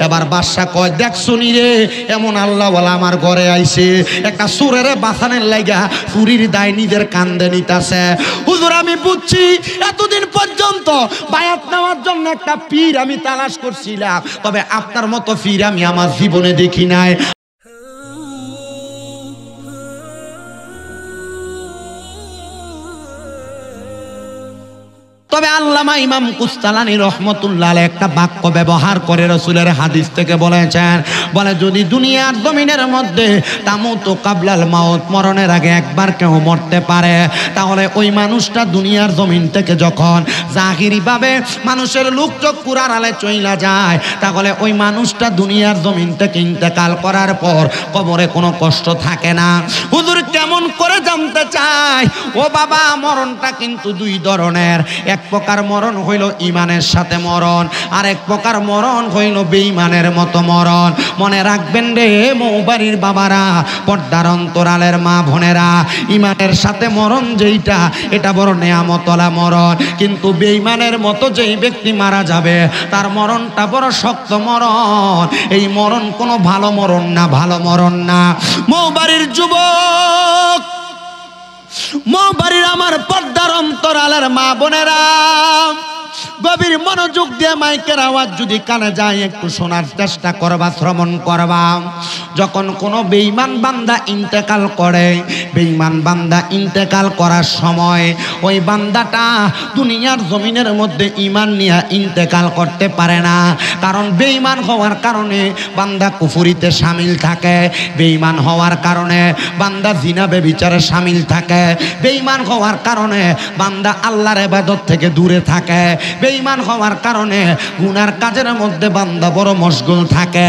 এবার বাদশা কয়, দেখ শুনি রে, এমন আল্লাহওয়ালা আমার ঘরে আইছে, একটা চোরের বাঁচানের লাগা চুরির দায় নিজের কান্দে নিতাছে। হুজুর আমি বুঝছি, এতদিন পর্যন্ত বায়াত নেওয়ার জন্য একটা পীর আমি তালাশ করছিলাম, তবে আপনার মতো পীর আমি আমার জীবনে দেখি নাই। তবে আল্লামা ইমাম কুস্তালানী রহমতুল্লাহ আলাইহি একটা বাক্য ব্যবহার করে রাসূলের হাদিস থেকে বলেছেন, বলে যদি দুনিয়ার জমিনের মধ্যে তামুতু কাবলাল মাউত, মরণের আগে একবার কেউ মরতে পারে, তাহলে ওই মানুষটা দুনিয়ার জমিন থেকে যখন জাহিরিভাবে মানুষের লোকচক্ষুর আড়ালে চইলা যায়, তাহলে ওই মানুষটা দুনিয়ার জমিন থেকে ইন্তেকাল করার পর কবরে কোনো কষ্ট থাকে না। হুজুর কেমন করে জানতে চাই? ও বাবা, মরণটা কিন্তু দুই ধরনের। এক প্রকার মরণ হইল ইমানের সাথে মরণ, আর এক প্রকার মরণ হইল বেঈমানের মতো মরণ। মনে রাখবেন রে মৌবাড়ির বাবারা, পর্দার অন্তরালের মা বোনেরা, ইমানের সাথে মরণ যেইটা, এটা বড় নেয়ামতলা মরণ। কিন্তু বেঈমানের মতো যেই ব্যক্তি মারা যাবে, তার মরণটা বড় শক্ত মরণ। এই মরণ কোনো ভালো মরণ না, ভালো মরণ না। মৌবাড়ির যুবক, মৌবাড়ির আমার পর্দার অন্তরালের মা বোনেরা, গভীর মনোযোগ দিয়ে মাইকের আওয়াজ যদি কানে যায় একটু শোনার চেষ্টা করবা, শ্রবণ করবা। যখন কোনো বেঈমান বান্দা ইন্তেকাল করে, বেঈমান বান্দা ইন্তেকাল করার সময় ওই বান্দাটা দুনিয়ার জমিনের মধ্যে ঈমান নিয়ে ইন্তেকাল করতে পারে না। কারণ বেঈমান হওয়ার কারণে বান্দা কুফরিতে শামিল থাকে, বেঈমান হওয়ার কারণে বান্দা জিনা ব্যভিচারে শামিল থাকে, বেঈমান হওয়ার কারণে বান্দা আল্লাহর ইবাদত থেকে দূরে থাকে, বেঈমান হওয়ার কারণে গুনার কাজের মধ্যে বান্দা বড় মশগুল থাকে।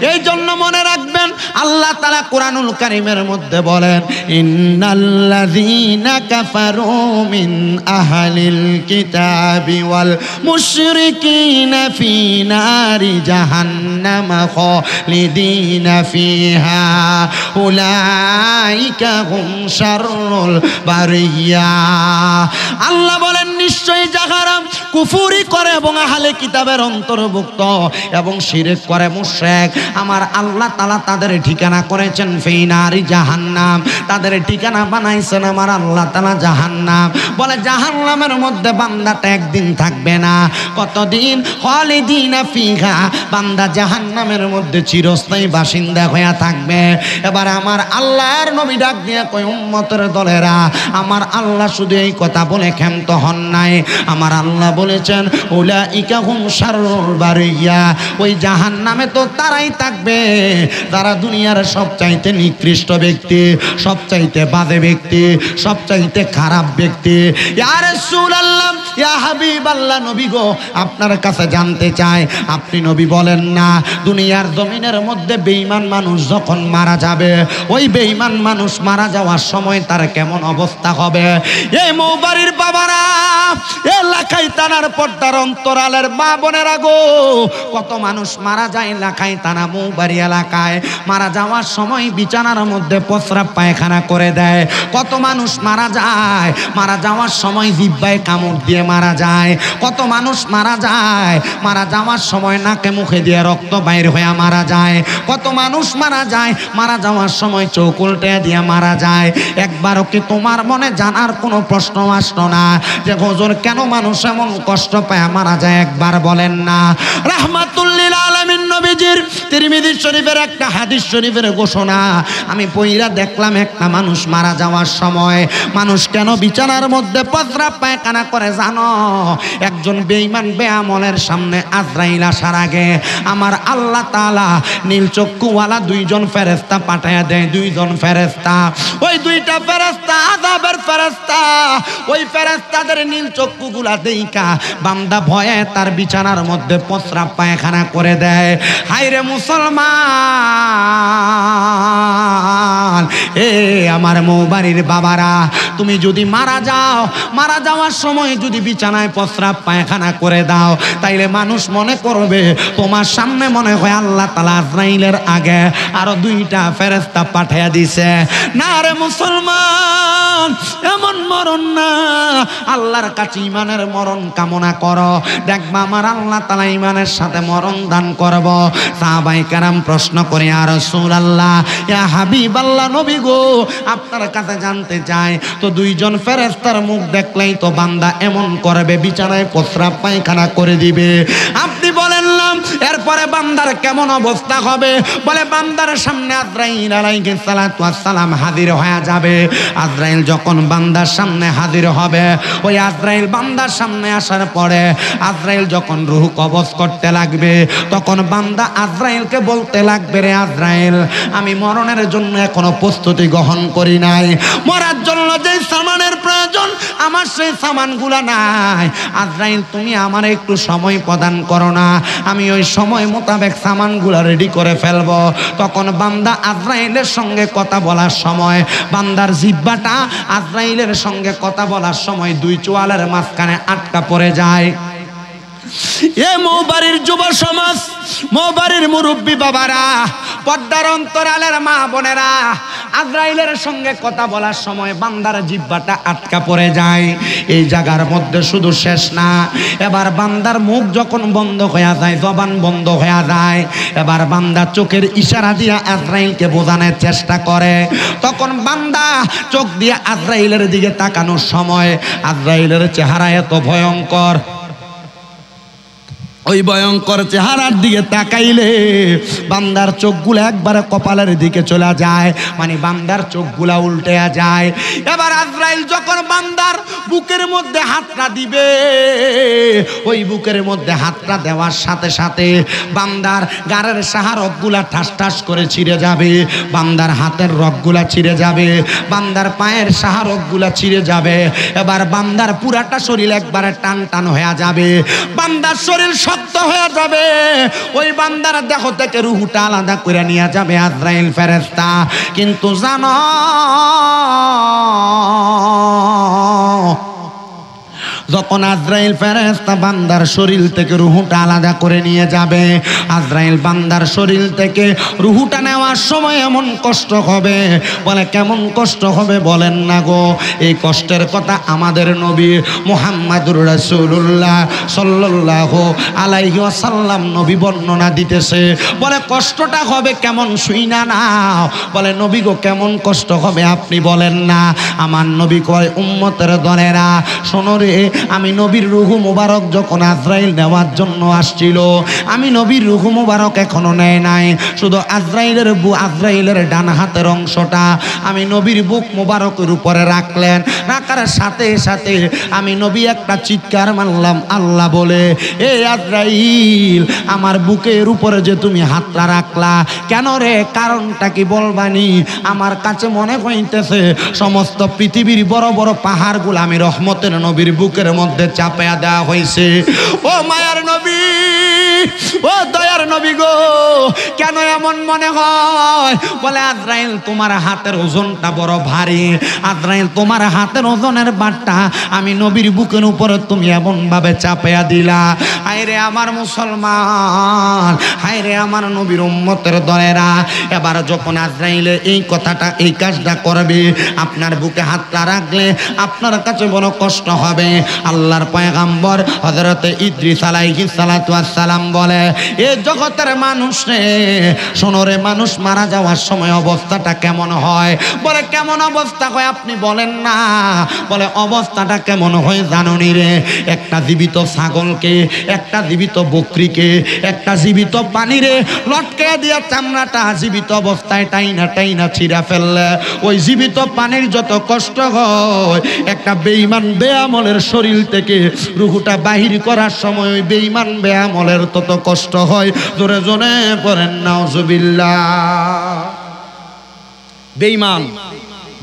এই জন্য মনে রাখবেন, আল্লাহ তাআলা কোরআনুল কারীমের মধ্যে বলেন, ইন্নাল্লাযীনা কাফারু মিন আহলিল কিতাবি ওয়াল মুশরিকিনা ফি নারি জাহান্নাম খালিদিনা ফিহা উলাইকা হুম শাররুল বারিয়া। আল্লাহ বলেন, নিশ্চয়ই যাহারা কুফরি করে এবং আহলে কিতাবের অন্তর্ভুক্ত এবং শিরক করে, মুশরিক, আমার আল্লাহ তাআলা তাদের ঠিকানা করেছেন ফি নারি জাহান্নাম, তাদের ঠিকানা বানাইছেন আমার আল্লাহ তাআলা জাহান্নাম। বলে জাহান্নামের মধ্যে বান্দাটা একদিন থাকবে না, কতদিন? খালিদিনা ফিহা, বান্দা জাহান্নামের মধ্যে চিরস্থায়ী বাসিন্দা হয়ে থাকবে। এবার আমার আল্লাহর নবী ডাক দিয়ে কই, উম্মতের দলেরা, আমার আল্লাহ শুধু এই কথা বলে ক্ষান্ত হন নাই, আমার আল্লাহ বলেছেন উলাইকা হুম শাররুল বারিয়া, ওই জাহান্নামে তো তারাই থাকবে যারা দুনিয়ার সবচাইতে নিকৃষ্ট ব্যক্তি, সবচাইতে বাজে ব্যক্তি, সবচাইতে খারাপ ব্যক্তি। ইয়া রাসূলুল্লাহ, ইয়া হাবিবাল্লাহ, নবী গো, আপনার কাছে জানতে চাই, আপনি নবী বলেন না দুনিয়ার জমিনের মধ্যে বেঈমান মানুষ যখন মারা যাবে, ওই বেঈমান মানুষ মারা যাওয়ার সময় তার কেমন অবস্থা হবে? এই মৌবাড়ির বাবারা, এলাকায় থানার পর্দার অন্তরালের মা বোনেরা গো, কত মানুষ মারা যায় এলাকায় থানা মৌবাড়ি এলাকায়, মারা যাওয়ার সময় বিছানার মধ্যে প্রস্রাব পায়খানা করে দেয়। কত মানুষ মারা যায়, মারা যাওয়ার সময় জিহ্বায় কামড় দিয়ে মারা যায়। কত মানুষ মারা যায়, মারা যাওয়ার সময় নাকে মুখে দিয়ে রক্ত বাইর হয়ে মারা যায়। কত মানুষ মারা যায়, মারা যাওয়ার সময় চোখ উল্টে দিয়ে মারা যায়। একবারও কি তোমার মনে জানার কোনো প্রশ্ন আসলো না যে হুজুর কেন মানুষ এমন কষ্ট পায় মারা যায়? একবার বলেন না। রাহমাতুল লিল আলামিন নবীজির তিরমিজি শরীফের একটা হাদিস শরীফের ঘোষণা আমি পইরা দেখলাম, একটা মানুষ মারা যাওয়ার সময় মানুষ কেন বিছানার মধ্যে প্রস্রাব পায়খানা করে জানো? একজন বেঈমান বেআমলের সামনে আজরাইল আসার আগে আমার আল্লাহ তাআলা নীল চক্ষুওয়ালা দুইজন ফেরেশতা পাঠায়া দেয়, দুইজন ফেরেশতা। ওই দুইটা ফেরেশতা আযাবের ফেরেশতা, ওই ফেরেশতাদের নীল চক্ষুগুলা দেইখা বান্দা ভয়ে তার বিছানার মধ্যে প্রস্রাব পায়খানা করে দেয়। হায়রে মুসলমান, এ আমার মৌবাড়ির বাবারা, তুমি যদি মারা যাও, মারা যাওয়ার সময় যদি বিছানায় প্রস্রাব পায়খানা করে দাও, তাইলে মানুষ মনে করবে তোমার সামনে মনে হয় আল্লাহ তাআলা আজরাইলের আগে আরো 2টা ফেরেশতা পাঠিয়ে দিছে। না রে মুসলমান, এমন মরণ না। আল্লাহর কাছে ইমানের মরণ কামনা করো, দেখবা আমার আল্লাহ তাআলা ইমানের সাথে মরণ দান করব। সাহাবায়ে কেরাম প্রশ্ন করে, ইয়া রাসূলুল্লাহ, ইয়া হাবিবাল্লাহ, নবী গো, আপনার কাছে জানতে চাই তো 2জন ফেরেশতার মুখ দেখলেই তো বান্দা এমন করবে, বিছানায় প্রস্রাব পায়খানা করে দিবে। আপনি বলেন না এরপরে বান্দার কেমন অবস্থা হবে? বলে বান্দার সামনে আজরাইল আলাইহিস সালাতু ওয়াস সালাম হাজির হয়ে যাবে। আজরাইল যখন বান্দার সামনে হাজির হবে, ওই আজরাইল বান্দার সামনে আসার পরে আজরাইল যখন রূহ কবজ করতে লাগবে, তখন বান্দা আজরাইলকে বলতে লাগবে, রে আজরাইল, আমি মরণের জন্য এখনো প্রস্তুতি গ্রহণ করি নাই। মরার জন্য যে সামানের প্রয়োজন আমার সেই সামানগুলা নাই। আজরাইল, তুমি আমার একটু সময় প্রদান করো না, আমি ওই সময় মোতাবেক সামানগুলা রেডি করে ফেলবো। তখন বান্দা আজরাইলের সঙ্গে কথা বলার সময় বান্দার জিহ্বাটা আজরাইলের সঙ্গে কথা বলার সময় 2 চোয়ালের মাঝখানে আটকা পড়ে যায়। এ মৌবাড়ির যুব সমাজ, মৌবাড়ির মুরব্বী বাবারা, পর্দার অন্তরালের মা বোনেরা, আজরাইলের সঙ্গে কথা বলার সময় বান্দার জিহ্বাটা আটকা পড়ে যায়। এই জায়গার মধ্যে শুধু শেষ না, এবার বান্দার মুখ যখন বন্ধ হয়ে যায়, জবান বন্ধ হয়ে যায়, এবার বান্দা চোখের ইশারা দিয়ে আজরাইলকে বোঝানোর চেষ্টা করে। তখন বান্দা চোখ দিয়ে আজরাইলের দিকে তাকানোর সময় আজরাইলের চেহারা এত ভয়ঙ্কর, ওই ভয়ঙ্কর চেহারার দিকে তাকাইলে বান্দার চোখগুলো একবারে কপালের দিকে চলে যায়, মানে বান্দার চোখগুলা উল্টে যায়। এবার আজরাইল যখন বান্দার বুকের মধ্যে হাতটা দিবে, ওই বুকের মধ্যে হাতটা দেওয়ার সাথে সাথে বান্দার গাড়ের সাহা রগগুলা ঠাস ঠাস করে ছিঁড়ে যাবে, বান্দার হাতের রগগুলা ছিঁড়ে যাবে, বান্দার পায়ের সাহা রগগুলা ছিঁড়ে যাবে। এবার বান্দার পুরাটা শরীর একবারে টান টান হয়ে যাবে, বান্দার শরীর শক্ত হয়ে যাবে। ওই বান্দার দেহ থেকে রূহটা আলাদা করে নিয়ে যাবে আজরাইল ফেরেশতা। কিন্তু জানো, যখন আজরাইল ফেরেশতা বান্দার শরীর থেকে রূহটা আলাদা করে নিয়ে যাবে, আজরাইল বান্দার শরীর থেকে রূহটা নেওয়ার সময় এমন কষ্ট হবে, বলে কেমন কষ্ট হবে বলেন না গো। এই কষ্টের কথা আমাদের নবী মুহাম্মাদুর রাসূলুল্লাহ সাল্লাল্লাহু আলাইহি ওয়াসাল্লাম নবী বর্ণনা দিতেছে। বলে কষ্টটা হবে কেমন শুইনা নাও। বলে নবী গো, কেমন কষ্ট হবে আপনি বলেন না। আমার নবী কয়, উম্মতের দলেরা শোনো রে, আমি নবীর রূহ মুবারক যখন আজরাইল নেওয়ার জন্য আসছিল, আমি নবীর রূহ মুবারক এখনো নেয় নাই, শুধু আজরাইলের ডান হাতের অংশটা আমি নবীর বুক মুবারকের উপরে রাখলেন। রাখার সাথে সাথে আমি নবী একটা চিৎকার মারলাম আল্লাহ বলে, এ আজরাইল, আমার বুকের উপরে যে তুমি হাতটা রাখলা কেন রে? কারণটা কি বলবানি? আমার কাছে মনে হইতেছে সমস্ত পৃথিবীর বড় বড় পাহাড়গুলো আমি রহমতের নবীর বুকের মধ্যে চাপায়া দেওয়া হয়েছে। ও মায়ার নবী, ও দয়ার নবী গো, কেন এমন মনে হয়? বলে আজরাইল, তোমার হাতের ওজনটা বড় ভারী, আজরাইল তোমার হাতের ওজনের বাটটা আমি নবীর বুকের উপরে তুমি এমন ভাবে চাপায়া দিলা। হায়রে আমার মুসলমান, হায়রে আমার নবীর উম্মতের দলেরা, এবার যখন আজরাইলের এই কথাটা, এই কাজটা করবে, আপনার বুকে হাতটা রাখলে আপনার কাছে বড় কষ্ট হবে। আল্লাহর পয়গম্বর হযরতে ইদ্রিস আলাইহিস সালাতু ওয়াস সালাম বলে, এ জগতের মানুষ রে, শোনো রে, মানুষ মারা যাওয়ার সময় অবস্থাটা কেমন হয়? বলে কেমন অবস্থা হয় আপনি বলেন না। বলে অবস্থাটা কেমন হয় জানুনি রে? একটা জীবিত ছাগলকে, একটা জীবিত বকরিকে, একটা জীবিত পানিরে লটকে দিয়া চামড়াটা জীবিত অবস্থায় টাইনা টাইনা ছিঁড়া ফেললে ওই জীবিত পানির যত কষ্ট হয়, একটা বেঈমান বেআমলের শরীর থেকে রূহটা বাহির করার সময় ওই বেঈমান বেআমলের তত কষ্ট হয়। জোরে জোরে পড়েন নাউজুবিল্লাহ। বেঈমান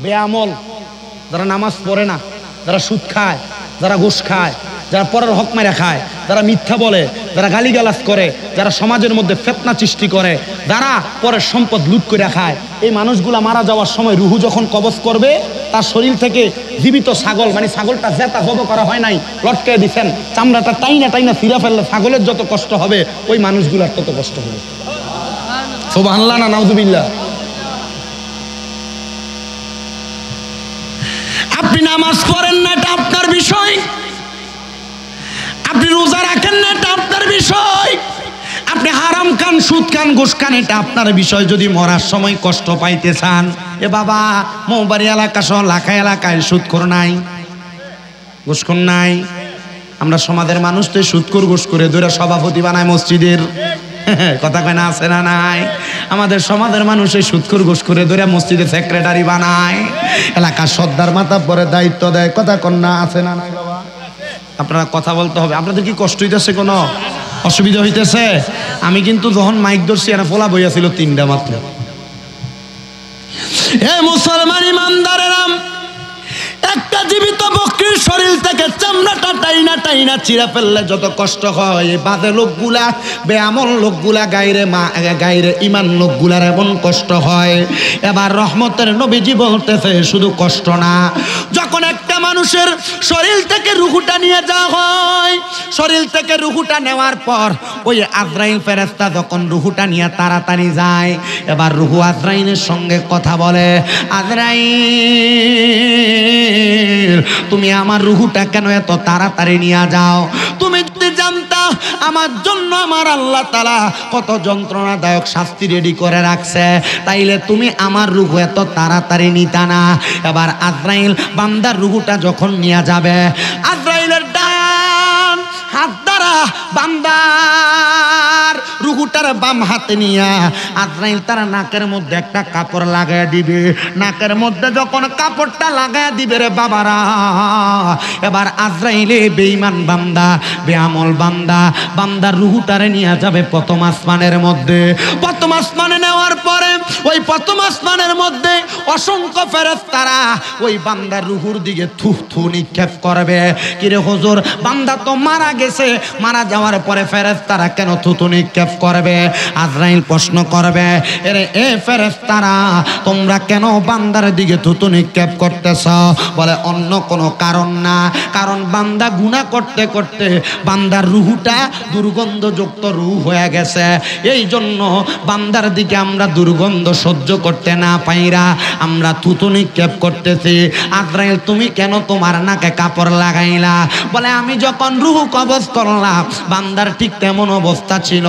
বেআমল, যারা নামাজ পড়ে না, যারা সুদ খায়, যারা ঘুষ খায়, যারা পরের হক মেরে খায়, যারা মিথ্যা বলে, যারা গালিগালাজ করে, যারা সমাজের মধ্যে ফিতনা সৃষ্টি করে, যারা পরের সম্পদ লুট করে খায়, এই মানুষগুলা মারা যাওয়ার সময় রুহু যখন কবজ করবে তার শরীর থেকে জীবিত ছাগল, মানে ছাগলটা জেতা জব করা হয় নাই, লটকে দিচ্ছেন, চামড়াটা টাইনা টাইনা ফিরা ফেললে ছাগলের যত কষ্ট হবে ওই মানুষগুলার তত কষ্ট হবে। সুবহানাল্লাহ না নাউযুবিল্লাহ। আপনি নামাজ পড়েন না, এটা আপনার বিষয়। আপনি রোজা রাখেন না, এটা আপনার বিষয়। আপনি হারাম খান, সুদ খান, ঘুষ খান, এটা আপনার বিষয়। যদি মরার সময় কষ্ট পাইতে চান, এ বাবা মৌবাড়ি এলাকা সহ লাখা এলাকায় সুদখোর নাই, ঘুষখোর নাই। আমরা সমাজের মানুষ তো সুদখোর ঘুষ করে ধরে সভাপতি বানায় মসজিদের, কথা কয় না, আছে না নাই? আমাদের সমাজের মানুষ এই সুদখোর ঘুষ করে ধরে মসজিদের সেক্রেটারি বানায়, এলাকার সর্দার মাথা পরে দায়িত্ব দেয়, কথা কন না, আছে না নাই? বাবা আপনারা কথা বলতে হবে। আপনাদের কি কষ্ট হইতেছে, কোনো অসুবিধা হইতেছে? আমি কিন্তু যখন মাইক ধরছি এরা পোলা বইয়াছিল 3টা মাত্র। এ মুসলমান ইমানদারেরা, একটা জীবিত বকরির শরীর থেকে চামড়াটা টাইনা টাইনা চিরা ফেললে যত কষ্ট হয়, এই বাদে লোকগুলা, বেআমল লোকগুলা, গায়রে ইমান লোকগুলার এমন কষ্ট হয়। এবার রহমতের নবীজি বলতেছে শুধু কষ্ট না, যখন একটা মানুষের শরীর থেকে রুহুটা নিয়ে যাওয়া হয়, শরীর থেকে রুহুটা নেওয়ার পর ওই আজরাইল ফেরেশতা যখন রুহুটা নিয়ে তাড়াতাড়ি যায়, এবার রুহু আজরাইলের সঙ্গে কথা বলে, আজরাইল তুমি আমার রুহুটা কেন এত তাড়াতাড়ি নিয়ে যাও? তুমি যদি জানতা আমার জন্য আমার আল্লাহ তাআলা কত যন্ত্রণাদায়ক শাস্তি রেডি করে রাখছে, তাইলে তুমি আমার রুহু এত তাড়াতাড়ি নিতা না। এবার আজরাইল বান্দার রুহুটা যখন নিয়ে যাবে, আজরাইলের ডান হাত দ্বারা বান্দার রুহুটার বাম হাতে নিয়ে আজরাইল তার নাকের মধ্যে একটা কাপড় লাগায় দিবে। নাকের মধ্যে যখন কাপড়টা লাগায় দিবে রে বাবারা, এবার আজরাইলে বেঈমান বান্দা, বেআমল বান্দা, বান্দার রুহুটারে নিয়ে যাবে প্রথম আসমানের মধ্যে। প্রথম আসমানে নেওয়ার পরে ওই প্রথম আসমানের মধ্যে অসংখ্য ফেরেশতারা ওই বান্দার রুহুর দিকে থু থু নিক্ষেপ করবে। কিরে হুজুর, বান্দা তো মারা গেছে, মারা যাওয়ার পরে ফেরেশতারা কেন থুতু নিক্ষেপ করবে? আজরাইল প্রশ্ন করবে, এরে এ ফেরেশতারা তোমরা কেন বান্দার দিকে থুতু নিক্ষেপ করতেছ? বলে অন্য কোনো কারণ না, কারণ বান্দা গুনাহ করতে করতে বান্দার রুহুটা দুর্গন্ধযুক্ত রূহ হয়ে গেছে, এই জন্য বান্দার দিকে আমরা দুর্গন্ধ সহ্য করতে না পাইরা আমরা থুতু নিক্ষেপ করতেছি। আজরাইল তুমি কেন তোমার নাকে কাপড় লাগাইলা? বলে আমি যখন রুহু কবজ করলাম বান্দার ঠিক তেমন অবস্থা ছিল,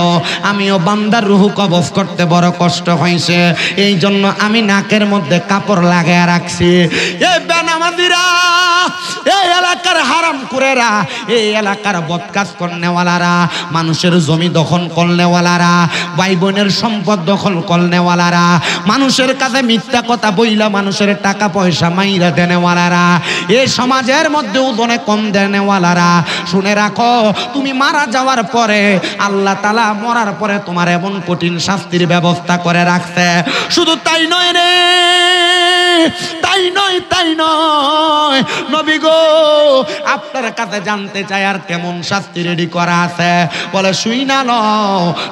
আমিও বান্দার রুহু কবজ করতে বড় কষ্ট হয়েছে, এই জন্য আমি নাকের মধ্যে কাপড় লাগায় রাখছি। এই বেনামাজিরা, এই এলাকার হারামখোরেরা, এই এলাকার বদকাজ করনেওয়ালারা, মানুষের জমি দখল করনেওয়ালারা, ভাই বোনের সম্পদ দখল করনেওয়ালারা, মানুষের কাছে মিথ্যা কথা বইলা মানুষের টাকা পয়সা মাইরা দেনেওয়ালারা, এই সমাজের মধ্যে ওজনে কম দেনেওয়ালারা, শুনে রাখো তুমি মারা যাওয়ার পরে আল্লাহ তাআলা মরার পরে তোমার এমন কঠিন শাস্তির ব্যবস্থা করে রাখছে। শুধু তাই নয় রে, তাই নয়, তাই নয়, নবী গো আপনার কাছে জানতে চাই আর কেমন শাস্তি রেডি করা আছে? বলে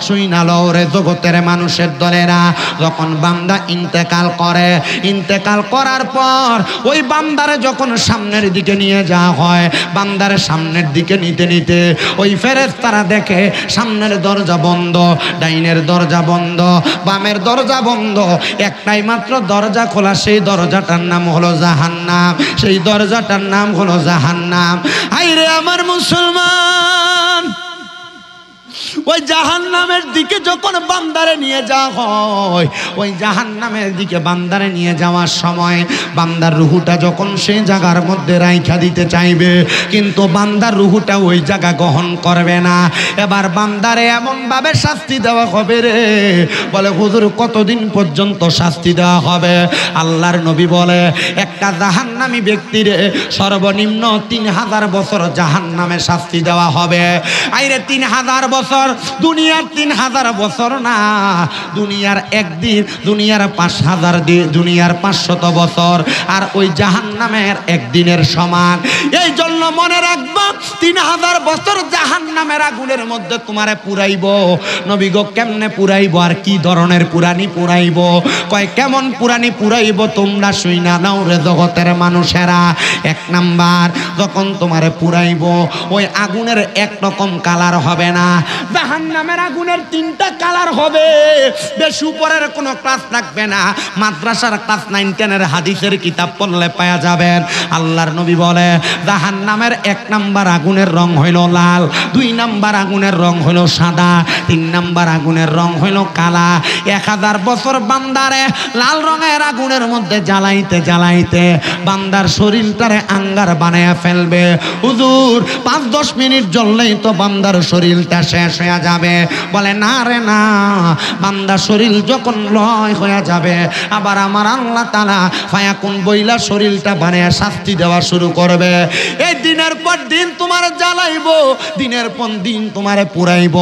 শুইনা লও রে জগতের মানুষের দলেরা, যখন বান্দা ইন্তেকাল করে, ইন্তেকাল করার পর ওই বান্দারে যখন সামনের দিকে নিয়ে যাওয়া হয়, বান্দারে সামনের দিকে নিতে নিতে ওই ফেরেশতারা দেখে সামনের দরজা বন্ধ, ডাইনের দরজা বন্ধ, বামের দরজা বন্ধ, একটাই মাত্র দরজা খোলা, সেই দরজাটার নাম হলো জাহান্নাম, সেই দরজাটার নাম হলো জাহান্নাম। হায়রে আমার মুসলমান, ওই জাহান্নামের দিকে যখন বান্দারে নিয়ে যাওয়া হয়, ওই জাহান্নামের দিকে বান্দারে নিয়ে যাওয়ার সময় বান্দার রুহুটা যখন সেই জায়গার মধ্যে রাইখা দিতে চাইবে, কিন্তু বান্দার রুহুটা ওই জায়গা গ্রহণ করবে না। এবার বান্দারে এমন ভাবে শাস্তি দেওয়া হবে রে, বলে হুজুর কতদিন পর্যন্ত শাস্তি দেওয়া হবে? আল্লাহর নবী বলে একটা জাহান্নামী ব্যক্তিরে সর্বনিম্ন 3000 বছর জাহান্নামে শাস্তি দেওয়া হবে। আইরে 3000 বছর, দুনিয়ার 3000 বছর না, দুনিয়ার একদিন, দুনিয়ার 5000 দিন, দুনিয়ার 500 বছর আর ওই জাহান্নামের একদিনের সমান। এই জন্য জন্য মনে রাখবা 3000 বছর জাহান্নামের আগুনের মধ্যে তোমারে পুরাইব। নবী গো কেমনে পুরাইব আর কি ধরনের পুরানি পুরাইব? কয় কেমন পুরানি পুরাইব তোমরা শুইনা নাও রে জগতের মানুষেরা। 1 নাম্বার, যখন তোমারে পুরাইব ওই আগুনের একরকম কালার হবে না, জাহান্নামের আগুনের 3টা কালার হবে। বেশি উপরের কোনো ক্লাস থাকবে না, মাদ্রাসার ক্লাস 9 10 হাদিসের কিতাব পড়লে পাওয়া যাবেন। আল্লাহর নবী বলে জাহান্নামের 1 নাম্বার আগুনের রং হইল লাল, 2 নাম্বার আগুনের রং হইল সাদা, 3 নাম্বার আগুনের রং হইল কালা। 1000 বছর বান্দারে লাল রঙের আগুনের মধ্যে জ্বালাইতে জ্বালাইতে বান্দার শরীরটারে আঙ্গার বানায়া ফেলবে। হুজুর 5-10 মিনিট জ্বললেই তো বান্দার শরীরটা শেষ হয়ে যাবে। বলে না রে না, বান্দার শরীর যখন লয় হয়ে যাবে আবার আমার আল্লাহ তাআলা ফায়াকুন বইলা শরীরটা বানায়া শাস্তি দেওয়া শুরু করবে। এই দিনের পর দিন তোমার জ্বালাইব, দিনের পর দিন তোমারে পুরাইব।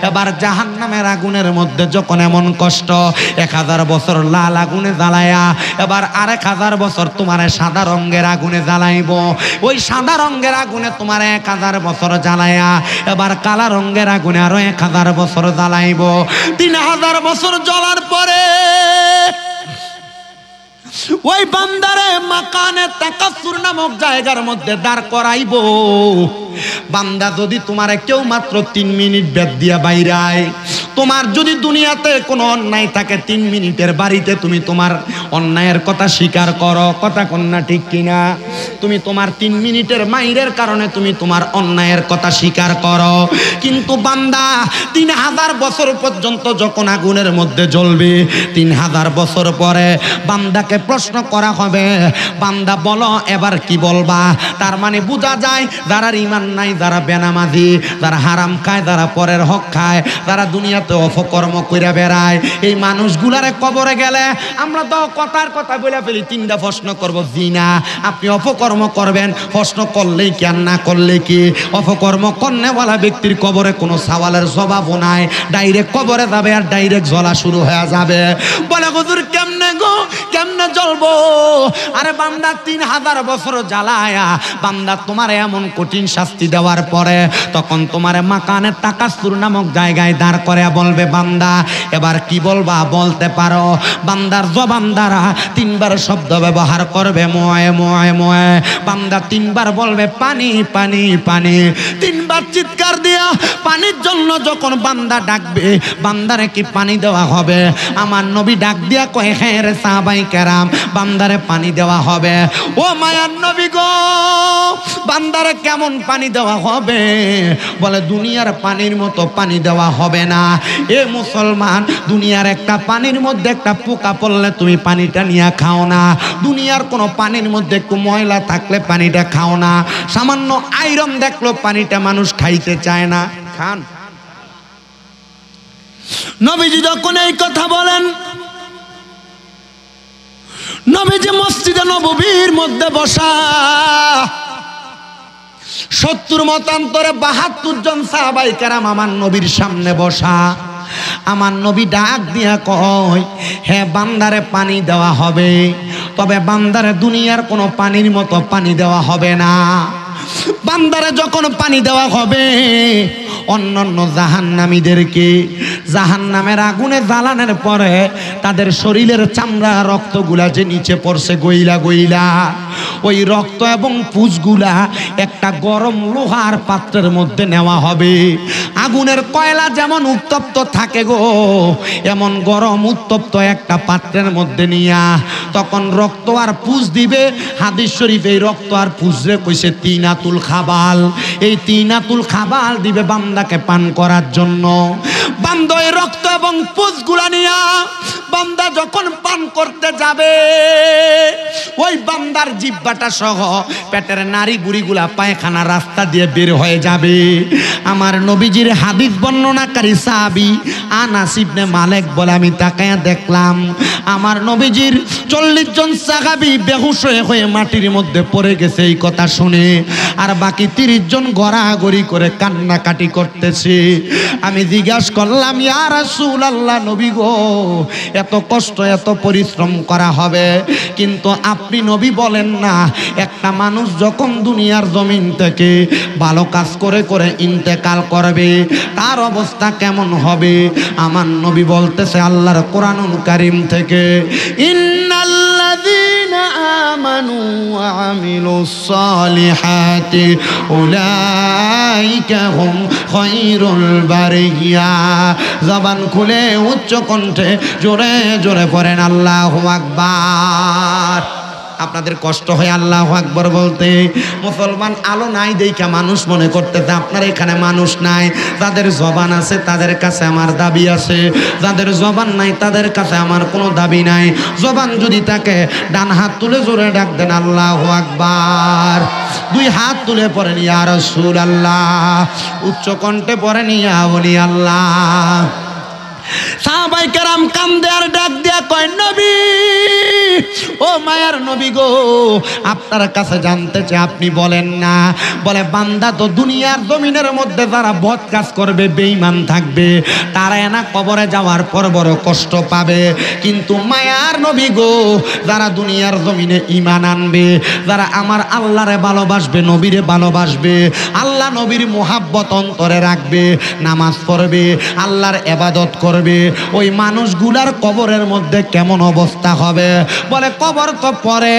এবার জাহান্নামের আগুনের মধ্যে যখন এমন কষ্ট, 1000 বছর লাল আগুনে জ্বালায়া এবার 1000 বছর তোমারে সাদা রঙের আগুনে জ্বালাইব। ওই সাদা রঙের আগুনে তোমার 1000 বছর জ্বালায়া এবার কালা রঙের আগুনে আরো 1000 বছর জ্বালাইব। 3000 বছর জ্বলার পরে ওই বান্দারে মাকানে তাকাসুর নামক জায়গার মধ্যে দাঁড় করাইব। বান্দা যদি তোমারে কেউ মাত্র 3 মিনিট বেদ দিয়া বাইরায়, তোমার যদি দুনিয়াতে কোনো অন্যায় থাকে 3 মিনিটের বাড়িতে তুমি তোমার অন্যায়ের কথা স্বীকার করো, কথা কন্যা ঠিক কিনা? তুমি তোমার 3 মিনিটের মাইরের কারণে তুমি তোমার অন্যায়ের কথা স্বীকার করো। কিন্তু বান্দা 3000 বছর পর্যন্ত যখন আগুনের মধ্যে জ্বলবে, 3000 বছর পরে বান্দাকে প্রশ্ন করা হবে, বান্দা বলো এবার কি বলবা? তার মানে বোঝা যায় যারা ঈমান নাই, যারা বেনামাজি, যারা হারাম খায়, যারা পরের হক খায়, যারা দুনিয়াতে অপকর্ম কইরা বেড়ায়, এই মানুষগুলারে কবরে গেলে আমরা তো কথার কথা বলে ফেলি। 3টা প্রশ্ন করব, জিনা আপনি অপকর্ম করবেন, প্রশ্ন করলেই কি আর না করলে কি? অপকর্ম করনেওয়ালা ব্যক্তির কবরে কোনো সওয়ালের জবাবও নাই, ডাইরেক্ট কবরে যাবে আর ডাইরেক্ট জ্বলা শুরু হয়ে যাবে। বলে হুজুর কেমনে গো, কেমনে জ্বলবো? আরে বান্দা 3000 বছর জ্বালায়া বান্দা তোমার এমন কঠিন শাস্তি দেওয়ার পরে তখন তোমার মাকানে তাকাসুর নামক জায়গায় দাঁড় করে বলবে, বান্দা এবার কি বলবা বলতে পারো? বান্দার জবান দ্বারা 3বার শব্দ ব্যবহার করবে, মোয়ে মোয়ে মোয়ে। বান্দা 3বার বলবে পানি পানি পানি। 3বার চিৎকার দিয়া পানির জন্য যখন বান্দা ডাকবে, বান্দারে কি পানি দেওয়া হবে? আমার নবী ডাক দিয়া কয়, হ্যাঁ রে সাহাবায়ে কেরাম, বান্দারে পানি দেওয়া হবে। ও মায়ার নবী গো, বান্দারে কেমন পানি দেওয়া হবে? বলে দুনিয়ার পানির মতো পানি দেওয়া হবে না। এ মুসলমান, দুনিয়ার একটা পানির মধ্যে একটা পোকা পড়লে তুমি পানিটা নিয়ে খাও না। দুনিয়ার কোনো পানির মধ্যে একটু ময়লা থাকলে পানিটা খাও না। সামান্য আয়রন দেখলো পানিটা মানুষ খাইতে চায় না, খান। নবীজি যখন এই কথা বলেন, নবীজি মসজিদে নববীর মধ্যে বসা 70 মতান্তরে 72 জন সাহাবায়ে কেরাম আমার নবীর সামনে বসা। আমার নবী ডাক দিয়া কয়, হ্যাঁ বান্দারে পানি দেওয়া হবে, তবে বান্দারে দুনিয়ার কোনো পানির মতো পানি দেওয়া হবে না। বান্দারে যখন পানি দেওয়া হবে, অন্যান্য জাহান্নামীদেরকে জাহান্নামের আগুনে জ্বালানোর পরে তাদের শরীরের চামড়া রক্তগুলা যে নিচে পড়ছে গইলা গইলা, ওই রক্ত এবং পুঁজগুলা একটা গরম লোহার পাত্রের মধ্যে নেওয়া হবে। আগুনের কয়লা যেমন উত্তপ্ত থাকে গো, এমন গরম উত্তপ্ত একটা পাত্রের মধ্যে নিয়া তখন রক্ত আর পুঁজ দিবে। হাদিস শরীফে এই রক্ত আর পুঁজরে কইছে তিনাতুল খাবাল। এই তিনাতুল খাবাল দিবে বান্দাকে পান করার জন্য। বান্দা এই রক্ত এবং পুঁজগুলা নিয়া বান্দা যখন পান করতে যাবে, ওই বান্দার জিহ্বাটা সহ পেটের নাড়ি বুড়িগুলা পায়খানা রাস্তা দিয়ে বের হয়ে যাবে। আমার নবীজির হাদিস বর্ণনাকারী সাহাবী আনাস ইবনে মালিক বলে, আমি তাকায়া দেখলাম আমার নবীজির 40 জন সাহাবী বেহুশ হয়ে মাটির মধ্যে পড়ে গেছে এই কথা শুনে, আর বাকি 30 জন গড়াগড়ি করে কান্নাকাটি করতেছে। আমি জিজ্ঞাসা করলাম, ইয়া রাসূলুল্লাহ, নবী গো, এত কষ্ট এত পরিশ্রম করা হবে, কিন্তু আপনি আপনি নবী বলেন না একটা মানুষ যখন দুনিয়ার জমিন থেকে ভালো কাজ করে করে ইন্তেকাল করবে তার অবস্থা কেমন হবে? আমার নবী বলতেছে আল্লাহর কোরআনুল কারীম থেকে, ইন্নাল্লাযীনা আমানু ওয়া আমিলুস সালিহাতি উলাইকা হুম খায়রুল বারিয়া। জবান খুলে উচ্চ কণ্ঠে জোরে জোরে পড়েন আল্লাহু আকবার। আপনাদের কষ্ট হয় আল্লাহু আকবার বলতে? মুসলমান আলো নাই দেখা মানুষ মনে করতেছে আপনার এখানে মানুষ নাই। যাদের জবান আছে তাদের কাছে আমার দাবি আছে, যাদের জবান নাই তাদের কাছে আমার কোনো দাবি নাই। জবান যদি থাকে ডান হাত তুলে জোরে ডাক দেন আল্লাহু আকবার। দুই হাত তুলে পড়েন ইয়া রাসূলুল্লাহ, উচ্চ কণ্ঠে পড়েন ইয়া ওলি আল্লাহ। সাহাবায়ে কেরাম কান্দে আর ডাক দিয়া কয়, নবী ও মায়ার নবী গো, আপনার কাছে জানতে চাই আপনি বলেন না। বলে বান্দা তো দুনিয়ার জমিনের মধ্যে যারা বদ কাজ করবে বেঈমান থাকবে তারা না কবরে যাওয়ার পর বড় কষ্ট পাবে, কিন্তু মায়ার নবী গো যারা দুনিয়ার জমিনে ঈমান আনবে, যারা আমার আল্লাহরে ভালোবাসবে, নবীরে ভালোবাসবে, আল্লাহ নবীর মুহাব্বত অন্তরে রাখবে, নামাজ পড়বে, আল্লাহর ইবাদত করবে, ওই মানুষগুলার কবরের মধ্যে কেমন অবস্থা হবে? বলে কবর তো পরে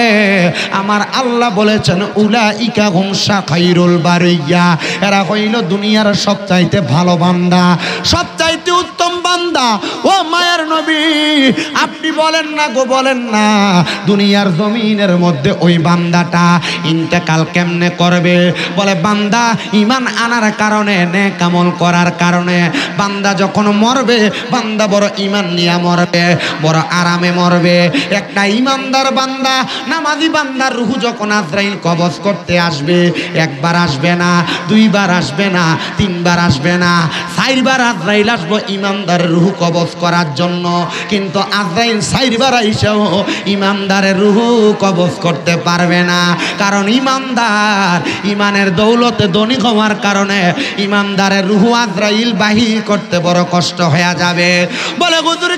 আমার আল্লাহ বলেছেন উলাইকা হুম খায়রুল বারিয়া, এরা হইল দুনিয়ার সবচাইতে ভালো বান্দা, সবচাইতে উত্তম বান্দা। ও মায়ের নবী আপনি বলেন না গো, বলেন না দুনিয়ার জমিনের মধ্যে ওই বান্দাটা ইন্তেকাল কেমনে করবে? বলে বান্দা ঈমান আনার কারণে, নেক আমল করার কারণে বান্দা যখন মরবে বান্দা বড় ঈমান নিয়ে মরবে, বড় আরামে মরবে। একটা ঈমানদার বান্দা, নামাজি বান্দার রূহ যখন আজরাইল কবজ করতে আসবে, একবার আসবে না, দুইবার আসবে না, তিনবার আসবে না, চারবার আজরাইল আসবে ঈমানদারের রূহ কবজ করার জন্য। কিন্তু আজরাইল চারবার আইসেও ঈমানদারের রূহ কবজ করতে পারবে না, কারণ ঈমানদার ঈমানের দৌলতে ধনী হওয়ার কারণে ঈমানদারের রূহ আজরাইল বাহির করতে বড় কষ্ট হয়ে যাবে। বলে হুজুর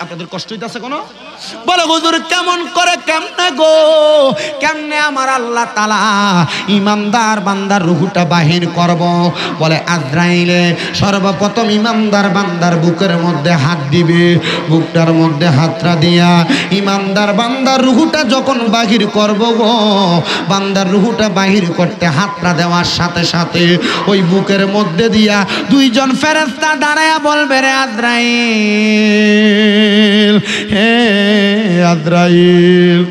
আপনাদের কষ্ট হইতাছে কোনো? বলে হুজুর কেমন করে, কেমনে গো, কেমনে আমার আল্লাহ তাআলা ঈমানদার বান্দার রূহটা বাহির করব? বলে আজরাইলে সর্বপ্রথম ঈমানদার বান্দার বুকের মধ্যে হাত দিবে, বুকটার মধ্যে হাতটা দিয়া ঈমানদার বান্দার রূহটা যখন বাহির করব গো, বান্দার রূহটা বাহির করতে হাতটা দেওয়ার সাথে সাথে ওই বুকের মধ্যে দিয়া দুইজন ফেরেশতা দাঁড়ায়া বলবে, রে আজরাইল, হে আজরাইল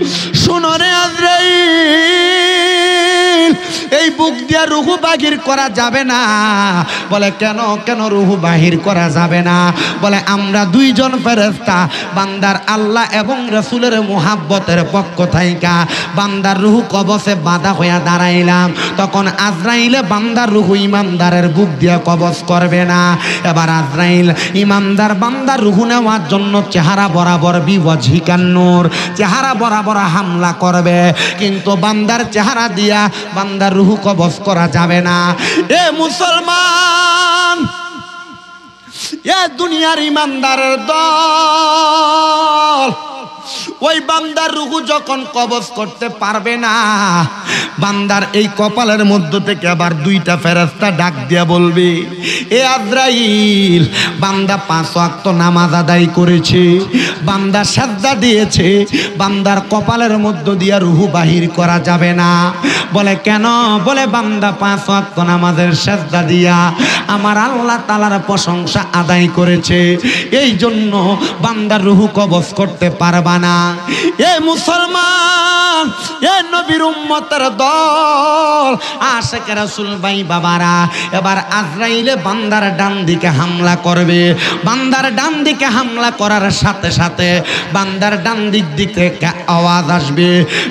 শুনো রে আজরাইল, এই বুক দিয়া রূহ বাহির করা যাবে না। বলে কেন, কেন রূহ বাহির করা যাবে না? বলে আমরা দুইজন ফেরেশতা বান্দার আল্লাহ এবং রাসূলের মুহাব্বতের পক্ষ থাইকা বান্দার রূহ কবজে বাধা হইয়া দাঁড়াইলাম, তখন আজরাইলে বান্দার রূহ ঈমানদারের বুক দিয়া কবজ করবে না। এবার আজরাইল ঈমানদার বান্দার রূহ নেওয়ার জন্য চেহারা বরাবর বিওয়াজহিকান নূর, চেহারা বরাবর হামলা করবে, কিন্তু বান্দার চেহারা দিয়া বান্দার রূহ কবজ করা যাবে না। এ মুসলমান, এ দুনিয়ার ঈমানদারের দল, ওই বান্দার রূহ যখন কবজ করতে পারবে না, বান্দার এই কপালের মধ্য থেকে আবার দুইটা ফেরেশতা ডাক দিয়া বলবে, এ আজরাইল, বান্দা 5 ওয়াক্ত নামাজ আদায় করেছে, বান্দা সাজদা দিয়েছে, বান্দার কপালের মধ্য দিয়া রূহ বাহির করা যাবে না। বলে কেন? বলে বান্দা 5 ওয়াক্ত নামাজের সাজদা দিয়া আমার আল্লাহ তাআলার প্রশংসা আদায় করেছে, এই জন্য বান্দার রূহ কবজ করতে পারবা না। এ মুসলমান, এ নবীর উম্মতের দল, আশিক রাসূল ভাই বাবারা, এবার আজরাইলে বান্দার ডান দিকে হামলা করবে। বান্দার ডান দিকে হামলা করার সাথে সাথে বান্দার ডান দিক থেকে আওয়াজ আসবে,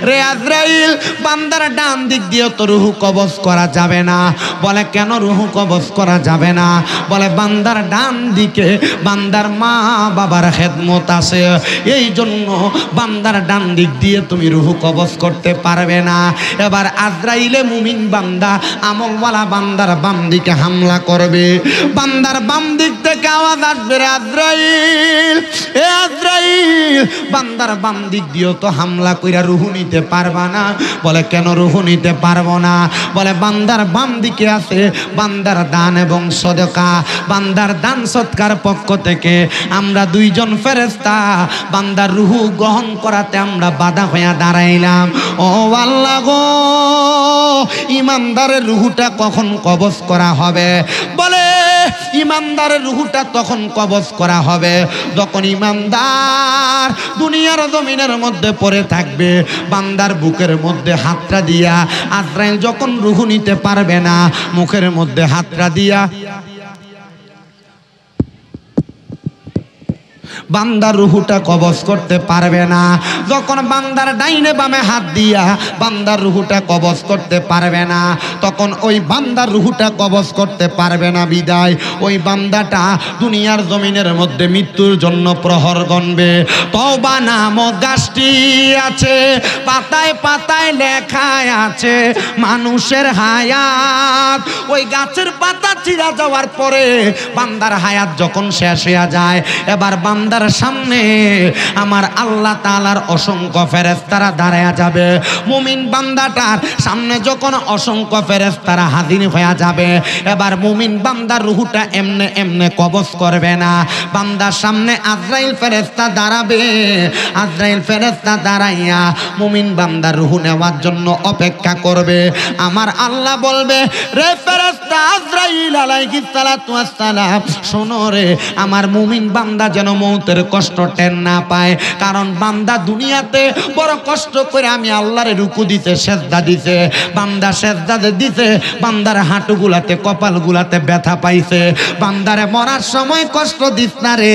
রে আজরাইল, বান্দার ডান দিক দিয়ে তো রূহ কবজ করা যাবে না। বলে কেন রূহ কবজ করা যাবে না? বলে বান্দার ডান দিকে বান্দার মা বাবার খেদমত আছে, এই জন্য বান্দার ডান দিক দিয়ে তুমি রূহ কবজ করতে পারবে না। এবার আজরাইলে মুমিন বান্দা আমলওয়ালা বান্দার বাম দিকে হামলা করবে, বান্দার বাম দিক থেকে আওয়াজ আসবে, রে আজরাইল, এ আজরাইল, বান্দার বাম দিক দিয়েও তো হামলা কইরা রুহু নিতে পারবা না। বলে কেন রুহু নিতে পারবো না? বলে বান্দার বাম দিকে আছে বান্দার দান এবং সদকা। বান্দার দান সৎকার পক্ষ থেকে আমরা দুইজন ফেরেশতা বান্দার রুহু গ্রহণ করাতে আমরা বাধা হয়ে দাঁড়াইলাম। ও আল্লাহ গো, ইমানদারের রুহুটা কখন কবজ করা হবে? বলে ইমানদারের রুহুটা তখন কবজ করা হবে যখন ইমানদার দুনিয়ার জমিনের মধ্যে পড়ে থাকবে, বান্দার বুকের মধ্যে হাতটা দিয়া আজরাইল যখন রুহু নিতে পারবে না, মুখের মধ্যে হাতটা দিয়া বান্দার রুহুটা কবজ করতে পারবে না। যখন বান্দার ডাইনে বামে হাত দিয়া বান্দার রুহুটা কবজ করতে পারবে না, তখন ওই বান্দার রুহুটা কবজ করতে পারবে না। বিদায় ওই বান্দাটা দুনিয়ার জমিনের মধ্যে মৃত্যুর জন্য প্রহর গণবে। তওবা নামক গাছটি আছে, পাতায় পাতায় লেখা আছে মানুষের হায়াত। ওই গাছের পাতা চিরা যাওয়ার পরে বান্দার হায়াত যখন শেষ হয়ে যায়, এবার বান্দার সামনে আমার আল্লাহ তাআলার অসংখ্য ফেরেশতারা দাঁড়ায়া যাবে। মুমিন বান্দাটার সামনে যখন অসংখ্য ফেরেশতারা হাজির হয়ে যাবে, এবার মুমিন বান্দার রূহটা এমনে এমনে কবজ করবে না। বান্দার সামনে আজরাইল ফেরেশতা দাঁড়াবে। আজরাইল ফেরেশতা দাঁড়াইয়া মুমিন বান্দার রূহ নেওয়ার জন্য অপেক্ষা করবে। আমার আল্লাহ বলবে, রে ফেরেশতা আজরাইল আলাইহিস সালাতু ওয়াস সালাম, শোনো রে, আমার মুমিন বান্দা যেন মৌতের কষ্ট টের না পায়। কারণ বান্দা দুনিয়াতে বড় কষ্ট করে আমি আল্লাহরে রুকু দিতে, সেজদা দিতে, বান্দা সেজদা দিতে, বান্দার হাঁটুগুলাতে কপালগুলাতে ব্যথা পাইছে। বান্দারে মরার সময় কষ্ট দিস না রে,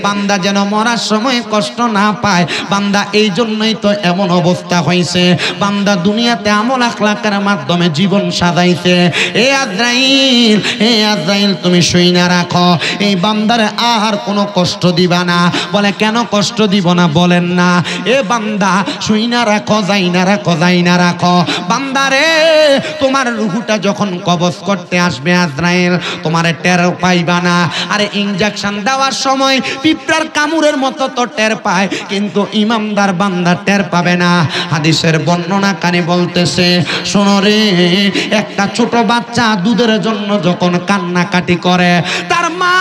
বান্দা যেন মরার সময় কষ্ট না পায়। বান্দা এই জন্যই তো এমন অবস্থা হয়েছে, বান্দা দুনিয়াতে আমল আখলাকের মাধ্যমে জীবন সাজাইছে। এ আজরাইল, এ আজরাইল, তুমি শুইনা রাখো, এই বান্দারে আর কোনো কষ্ট দিবা না। বলে কেন কষ্ট দিব না বলেন না? এ বান্দা শুইনা রাখো, যাই না রাখো, যাই না রাখো। বান্দারে তোমার রূহটা যখন কবজ করতে আসবে আজরাইল, তোমারে টের পাইবা না। আরে ইনজেকশন দেওয়ার সময় পিঁপড়ার কামড়ের মতো তো টের পায়, কিন্তু ইমানদার বান্দা টের পাবে না। হাদিসের বর্ণনাকারী বলতেছে, শোনো রে, একটা ছোট বাচ্চা দুধের জন্য যখন কান্নাকাটি করে, তার মা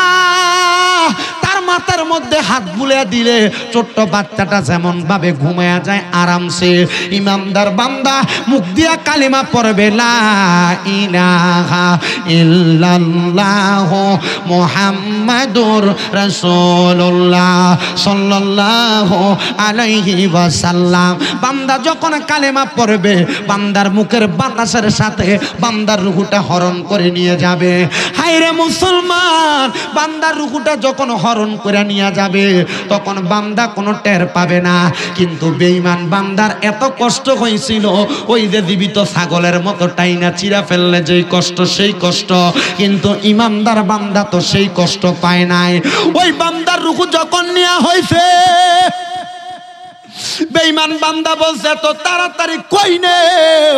তার মাথার মধ্যে হাত বুলে দিলে ছোট্ট বাচ্চাটা যেমন ভাবে ঘুমায়া যায় আরামসে, ইমানদার বান্দা মুখ দিয়া কালিমা পড়বে, লা ইলাহা ইল্লাল্লাহ মুহাম্মাদুর রাসূলুল্লাহ সাল্লাল্লাহু আলাইহি ওয়াসাল্লাম। বান্দা যখন কালিমা পড়বে, বান্দার মুখের বাতাসের সাথে বান্দার রূহটা হরণ করে নিয়ে যাবে। হায়রে মুসলমান, বান্দার রূহটা যখন হরণ করে নিয়ে যাবে, তখন বান্দা কোনো টের পাবে না। কিন্তু বেঈমান বান্দার এত কষ্ট হয়েছিল, ওই যে জীবিত ছাগলের মতো টাইনা চিরা ফেললে যেই কষ্ট, সেই কষ্ট। কিন্তু ইমানদার বান্দা তো সেই কষ্ট পায় নাই। ওই বান্দার রূহ যখন নেওয়া হয়েছে, বেঈমান বান্দা বলছে এত তাড়াতাড়ি কই নেও?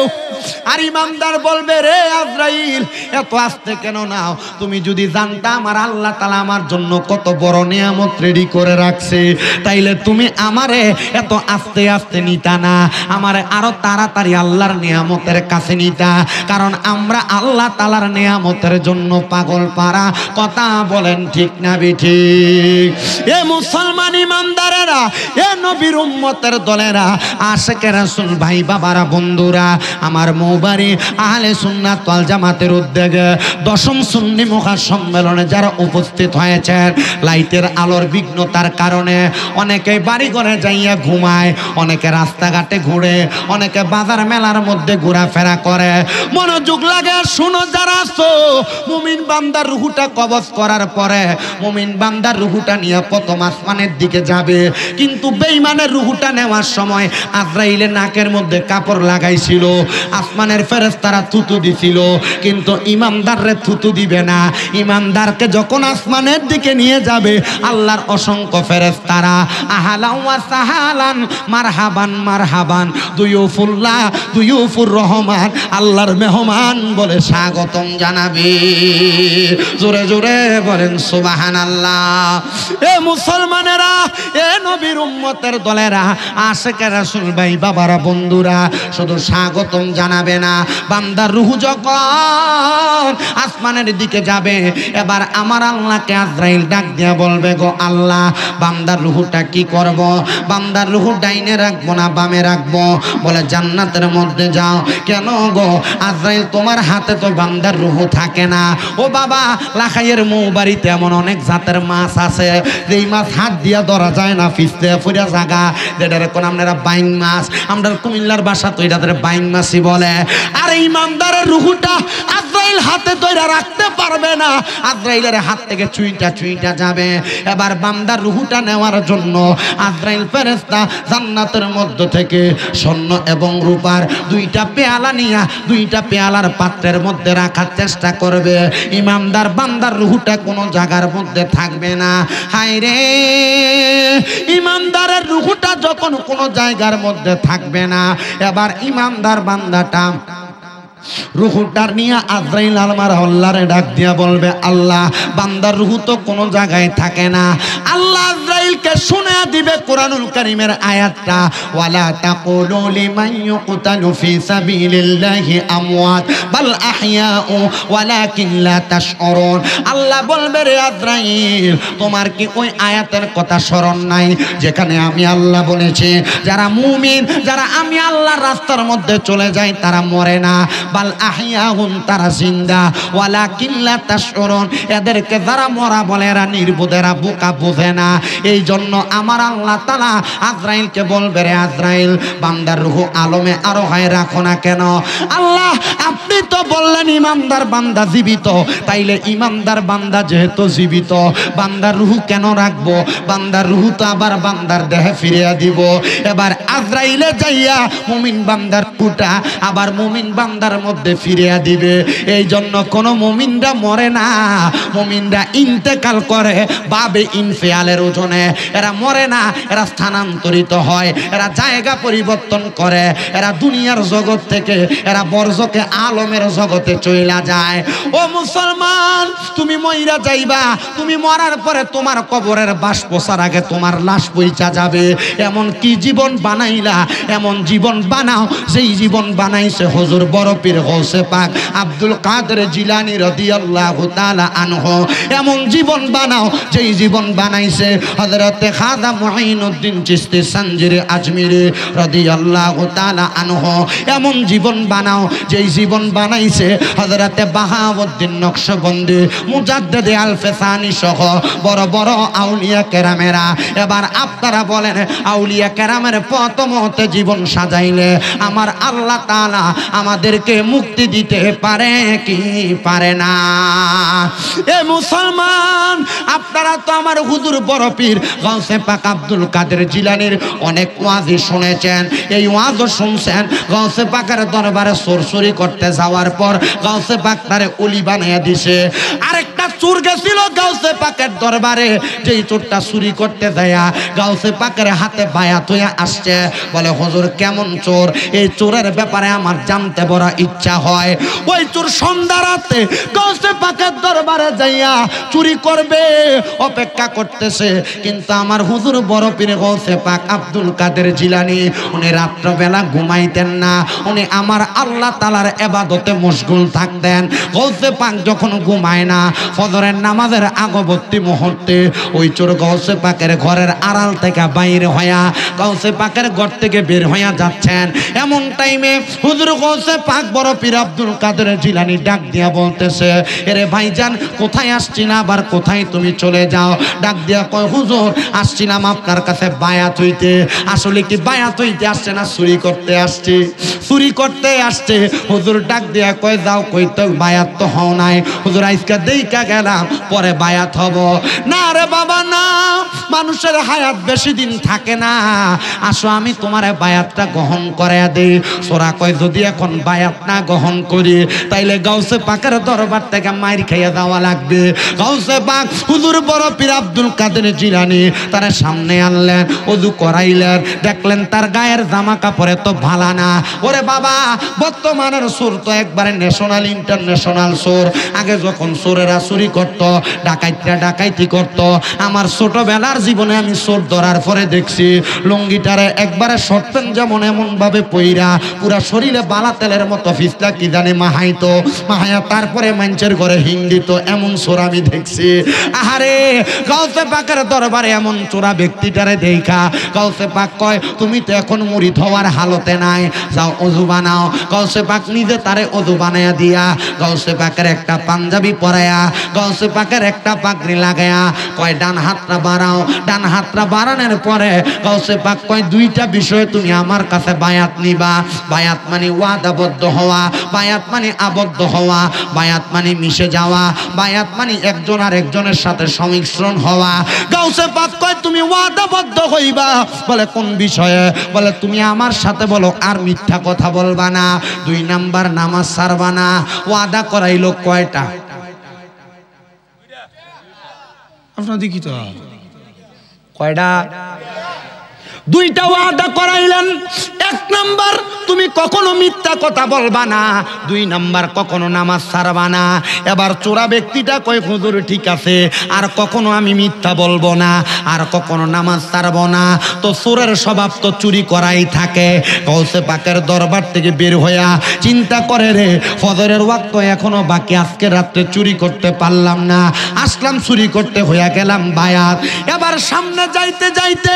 আর ইমানদার বলবে, রে আজরাইল, এত আস্তে কেন নাও? তুমি যদি জানতা আমার আল্লাহ তাআলা আমার জন্য কত বড় নিয়ামত রেডি করে রাখছে, তাইলে তুমি আমারে এত আস্তে আস্তে নিতা না, আমারে আরো তাড়াতাড়ি আল্লাহর নিয়ামতের কাছে নিতা। কারণ আমরা আল্লাহ তাআলার নিয়ামতের জন্য পাগল পারা। কথা বলেন ঠিক না বেঠিক? এ মুসলমান ইমানদারেরা, এ নবীর উম্মতের দলেরা, আশিকে রাসূল ভাই বাবারা, বন্ধুরা, আমার মৌবারি আহলে সুন্নাত ওয়াল জামাতের উদ্যোগে 10ম সুন্নি মহাসম্মেলনে যারা উপস্থিত হয়েছেন, লাইটের আলোর বিঘ্নতার কারণে অনেকে বাড়ি ঘরে যাইয়া ঘুমায়, অনেকে রাস্তাঘাটে ঘুরে, অনেকে বাজার মেলার মধ্যে ঘোরাফেরা করে। মনোযোগ লাগে শুনো যারা আছো, মুমিন বান্দার রূহটা কবজ করার পরে মুমিন বান্দার রূহটা নিয়ে প্রথম আসমানের দিকে যাবে। কিন্তু বেঈমানের রূহটা নেওয়ার সময় আজরাইলের নাকের মধ্যে কাপড় লাগাইছিল, আসমানের ফেরেশতারা থুতু দিছিল, কিন্তু ইমানদাররে থুতু দিবে না। ইমানদারকে যখন আসমানের দিকে নিয়ে যাবে, আল্লাহর অসংখ্য ফেরেশতারা আহলান ওয়া সাহালান, মারহাবান মারহাবান, দুয়ুফুল্লাহ দুয়ুফুর রহমান, আল্লাহর মেহমান বলে স্বাগতম জানাবে। জোরে জোরে বলেন সুবহানাল্লাহ। এ মুসলমানেরা, এ নবীর উম্মতের দলেরা, আশিকে রাসূল ভাই বাবারা বন্ধুরা, শুধু স্বাগতম জানাবে না, বান্দার রূহ যখন আসমানের দিকে যাবে, এবার আমার আল্লাহকে আজরাইল ডাক দিয়া বলবে, গো আল্লাহ, বান্দার রূহটা কি করব? বান্দার রূহ ডাইনে রাখবো না বামে রাখবো? বলে জান্নাতের মধ্যে যাও। কেন গো আজরাইল, তোমার হাতে তো বান্দার রূহ থাকে না। ও বাবা, লাখাইয়ের মৌবাড়িতে এমন অনেক জাতের মাছ আছে, যেই মাছ হাত দিয়া ধরা যায় না, ফিসতে ফুরা জাগা, যেটা কোন আপনারা বাইং মাছ, আমরা কুমিল্লার বাসা তো এটাদের বাইং মাছই বলে। আর ইমানদারের রূহটা আজরাইল হাতে ধরে রাখতে পারবে না, আজরাইলের হাত থেকে চুইটা চুইটা যাবে। এবার বান্দার রূহটা নেওয়ার জন্য আজরাইল ফেরেশতা জান্নাতের মধ্য থেকে স্বর্ণ এবং রূপার দুইটা পেয়ালা নিয়া দুইটা পেয়ালার পাত্রের মধ্যে রাখার চেষ্টা করবে। ইমানদার বান্দার রূহটা কোনো জায়গার মধ্যে থাকবে না। হায় রে, ইমানদারের রূহটা যখন কোনো জায়গার মধ্যে থাকবে না, এবার ইমানদার বান্দাটা রূহটার নিয়ে আজরাইল আল্লাহরে ডাক দিয়া বলবে, আল্লাহ, বান্দার রূহ তো কোনো জায়গায় থাকে না। আল্লাহ আজরাইলকে শুনে দিবে কোরআনুল কারীমের আয়াতটা, ওয়ালা তাকুলু লিমান ইউকতালু ফি সাবিলিল্লাহি আমওয়াত বাল আহইয়াউ ওয়ালাকিন লা তাশউরুন। আল্লাহ বলবে, রে আজরাইল, তোমার কি ওই আয়াতের কথা স্মরণ নাই যেখানে আমি আল্লাহ বলেছি, যারা মুমিন, যারা আমি আল্লাহর রাস্তার মধ্যে চলে যায় তারা মরে না, বাল আহইয়াহুন, তারা জিন্দা, ওয়ালাকিন লা তাশউরুন, এদেরকে যারা মরা বলে এরা নির্বোধ, এরা বোকা, বোঝে না। এই জন্য আমার আল্লাহ তাআলা আজরাইলকে বলবে, রে আজরাইল, বান্দার রূহ আলমে আরো হয় রাখো না কেন? আল্লাহ, আপনি তো বললেন ইমানদার বান্দা জীবিত, তাইলে ইমানদার বান্দা যেহেতু জীবিত, বান্দার রূহ কেন রাখবো? বান্দার রূহ তো আবার বান্দার দেহে ফিরিয়ে দিব। এবার আজরাইলে যাইয়া মুমিন বান্দার রূহটা আবার মুমিন বান্দার মধ্যে ফিরিয়ে দিবে। এই জন্য কোনো মুমিনরা মরে না, মুমিনরা ইন্তেকাল করে বাবে ইনফিয়ালের ওজনে। এরা মরে না, এরা স্থানান্তরিত হয়, এরা জায়গা পরিবর্তন করে, এরা দুনিয়ার জগৎ থেকে এরা বরজকে আলমের জগতে চইলা যায়। ও মুসলমান, তুমি মইরা যাইবা, তুমি মরার পরে তোমার কবরের বাস পোষার আগে তোমার লাশ পইচা যাবে। এমন কি জীবন বানাইলা? এমন জীবন বানাও যেই জীবন বানাইছে হুজুর বড় পীর গৌসে পাক আব্দুল কাদের জিলানী রাদিয়াল্লাহু তাআলা আনহু। এমন জীবন বানাও যেই জীবন বানাইছে হযরতে খাজা মুঈনুদ্দিন চিশতি সঞ্জিরি আজমিরি রাদিয়াল্লাহু তাআলা আনহু। এমন জীবন বানাও যেই জীবন বানাইছে হযরতে বাহাউদ্দিন নকশবন্দি, মুজাদ্দিদে আলফেসানি সহ বড় বড় আউলিয়া কেরামেরা। এবার আপনারা বলেন, আউলিয়া কেরামের পথমতে জীবন সাজাইলে আমার আল্লাহ তাআলা আমাদেরকে মুক্তি দিতে পারে কি পারে না? এ মুসলমান, আপনারা তো আমার হুজুর বড় পীর গৌসে পাক আব্দুল কাদের জিলানীর অনেক ওয়াজি শুনেছেন। এই ওয়াজও শুনছেন, গৌসে পাকের দরবারে চোরচুরি করতে যাওয়ার পর গৌসে পাক তারে ওলি বানিয়ে দিছে। আরেকটা চোর গেছিল গৌসে পাকের দরবারে, যেই চোরটা চুরি করতে যায়া গৌসে পাকের হাতে বায়াত হয়ে আসছে। বলে, হুজুর কেমন চোর? এই চোরের ব্যাপারে আমার জানতে বড় ইচ্ছা হয়। ওই চোর সন্ধ্যা রাতে গৌসে পাকের দরবারে যাইয়া চুরি করবে অপেক্ষা করতেছে। কিন্তু আমার হুজুর বড় পীর গৌসে পাক আব্দুল কাদের জিলানী, উনি রাত্রবেলা ঘুমাইতেন না, উনি আমার আল্লাহ তাআলার ইবাদতে মশগুল থাকতেন। গৌসে পাক যখন ঘুমায় না, ফজরের নামাজের আগবর্তী মুহূর্তে ওই চোর গৌসে পাকের ঘরের আড়াল থেকে বাইর হইয়া গৌসে পাকের ঘর থেকে বের হইয়া যাচ্ছেন। এমন টাইমে হুজুর গৌসে পাক বড় পীর আব্দুল কাদের জিলানী ডাক দিয়া বলতেছে, এরে ভাইজান, কোথায় আসছিনা, আবার কোথায় তুমি চলে যাও? ডাক দিয়া কয়, হুজুর আসছিলাম আপনার কাছে বায়াত হইতে। আসলে কি বায়াত হইতে আসছে না চুরি করতে আসছে? চুরি করতে আসছে। হুজুর ডাক দিয়া কয়, যাও, কই তো বায়াত তো হও নাই। হুজুর আজকে দেইকা গেলাম, পরে বায়াত হব। না রে বাবা না, মানুষের হায়াত বেশি দিন থাকে না, আসো আমি তোমার বায়াতটা গ্রহণ করে দেই। সোরা কয়, যদি এখন বায়াত না গ্রহণ করি তাইলে গাউসে পাকের দরবার থেকে মাইর খাইয়া যাওয়া লাগবে। গাউসে পাক হুজুর বড় পীর আব্দুল কাদের জিলানী তার সামনে আনলেন, ওযু করাইলেন, দেখলেন তার গায়ের জামা কাপড় এত ভালো না। ওরে বাবা, বর্তমানের চোর তো একবারে ন্যাশনাল ইন্টারন্যাশনাল চোর। আগে যখন চোরেরা চুরি করত, ডাকাইতরা ডাকাইতি করত, আমার ছোটবেলার জীবনে আমি চোর ধরার পরে দেখছি লুঙ্গিটারে একবারে শর্টেন যেমন এমন ভাবে পইরা পুরা শরীরে বালা তেলের মতো ফিসলা কি জানে মাহাইতো, মাহায়া তারপরে মানুষের ঘরে হিন্দিত, এমন চোর আমি দেখছি। আহারে, গাউসে পাকের দরবারে এমন চোরা ব্যক্তিটারে দেখা গাউসে পাক কয়, তুমি তো এখন মুরিদ হওয়ার হালতে নাই, যাও ওযু বানাও। গাউসে পাক নিজে তারে ওযু বানায়া দিয়া গাউসে পাকের একটা পাঞ্জাবি পরায়া গাউসে পাকের একটা পাগড়ি লাগায়া কয়, ডান হাতটা বাড়াও। ডান হাতটা বাড়ানোর পরে গাউসে পাক কয়, দুইটা বিষয়ে তুমি আমার কাছে বায়াত নিবা। বায়াত মানে ওয়াদাবদ্ধ হওয়া, বায়াত মানে আবদ্ধ হওয়া, বায়াত মানে মিশে যাওয়া, বায়াত মানে একজন আর একজনের সাথে সংমিশ্রণ হওয়া। গাউসে পাক কয়, তুমি ওয়াদাবদ্ধ হইবা। বলে কোন বিষয়ে? বলে তুমি আমার সাথে বলো আর মিথ্যা কথা বলবা না, 2 নাম্বার নামাজ ছাড়বা না। ওয়াদা করাইলো কয়টা? আপনার দেখি তো কয়টা? 2টা ওয়াদা করাইলেন। 1 নাম্বার, তুমি কখনো মিথ্যা কথা বলবা না। 2 নাম্বার, কখনো নামাজ ছাড়বা না। এবার চোরা ব্যক্তিটা কয়, হুজুর ঠিক আছে, আর কখনো আমি মিথ্যা বলবো না, আর কখনো নামাজ ছাড়বো না। তো চোরের স্বভাব তো চুরি করাই থাকে। গাউসে পাকের দরবার থেকে বের হইয়া চিন্তা করে, রে ফজরের ওয়াক্ত এখনো বাকি, আজকে রাত্রে চুরি করতে পারলাম না, আসলাম চুরি করতে, হইয়া গেলাম বায়াত। এবার সামনে যাইতে যাইতে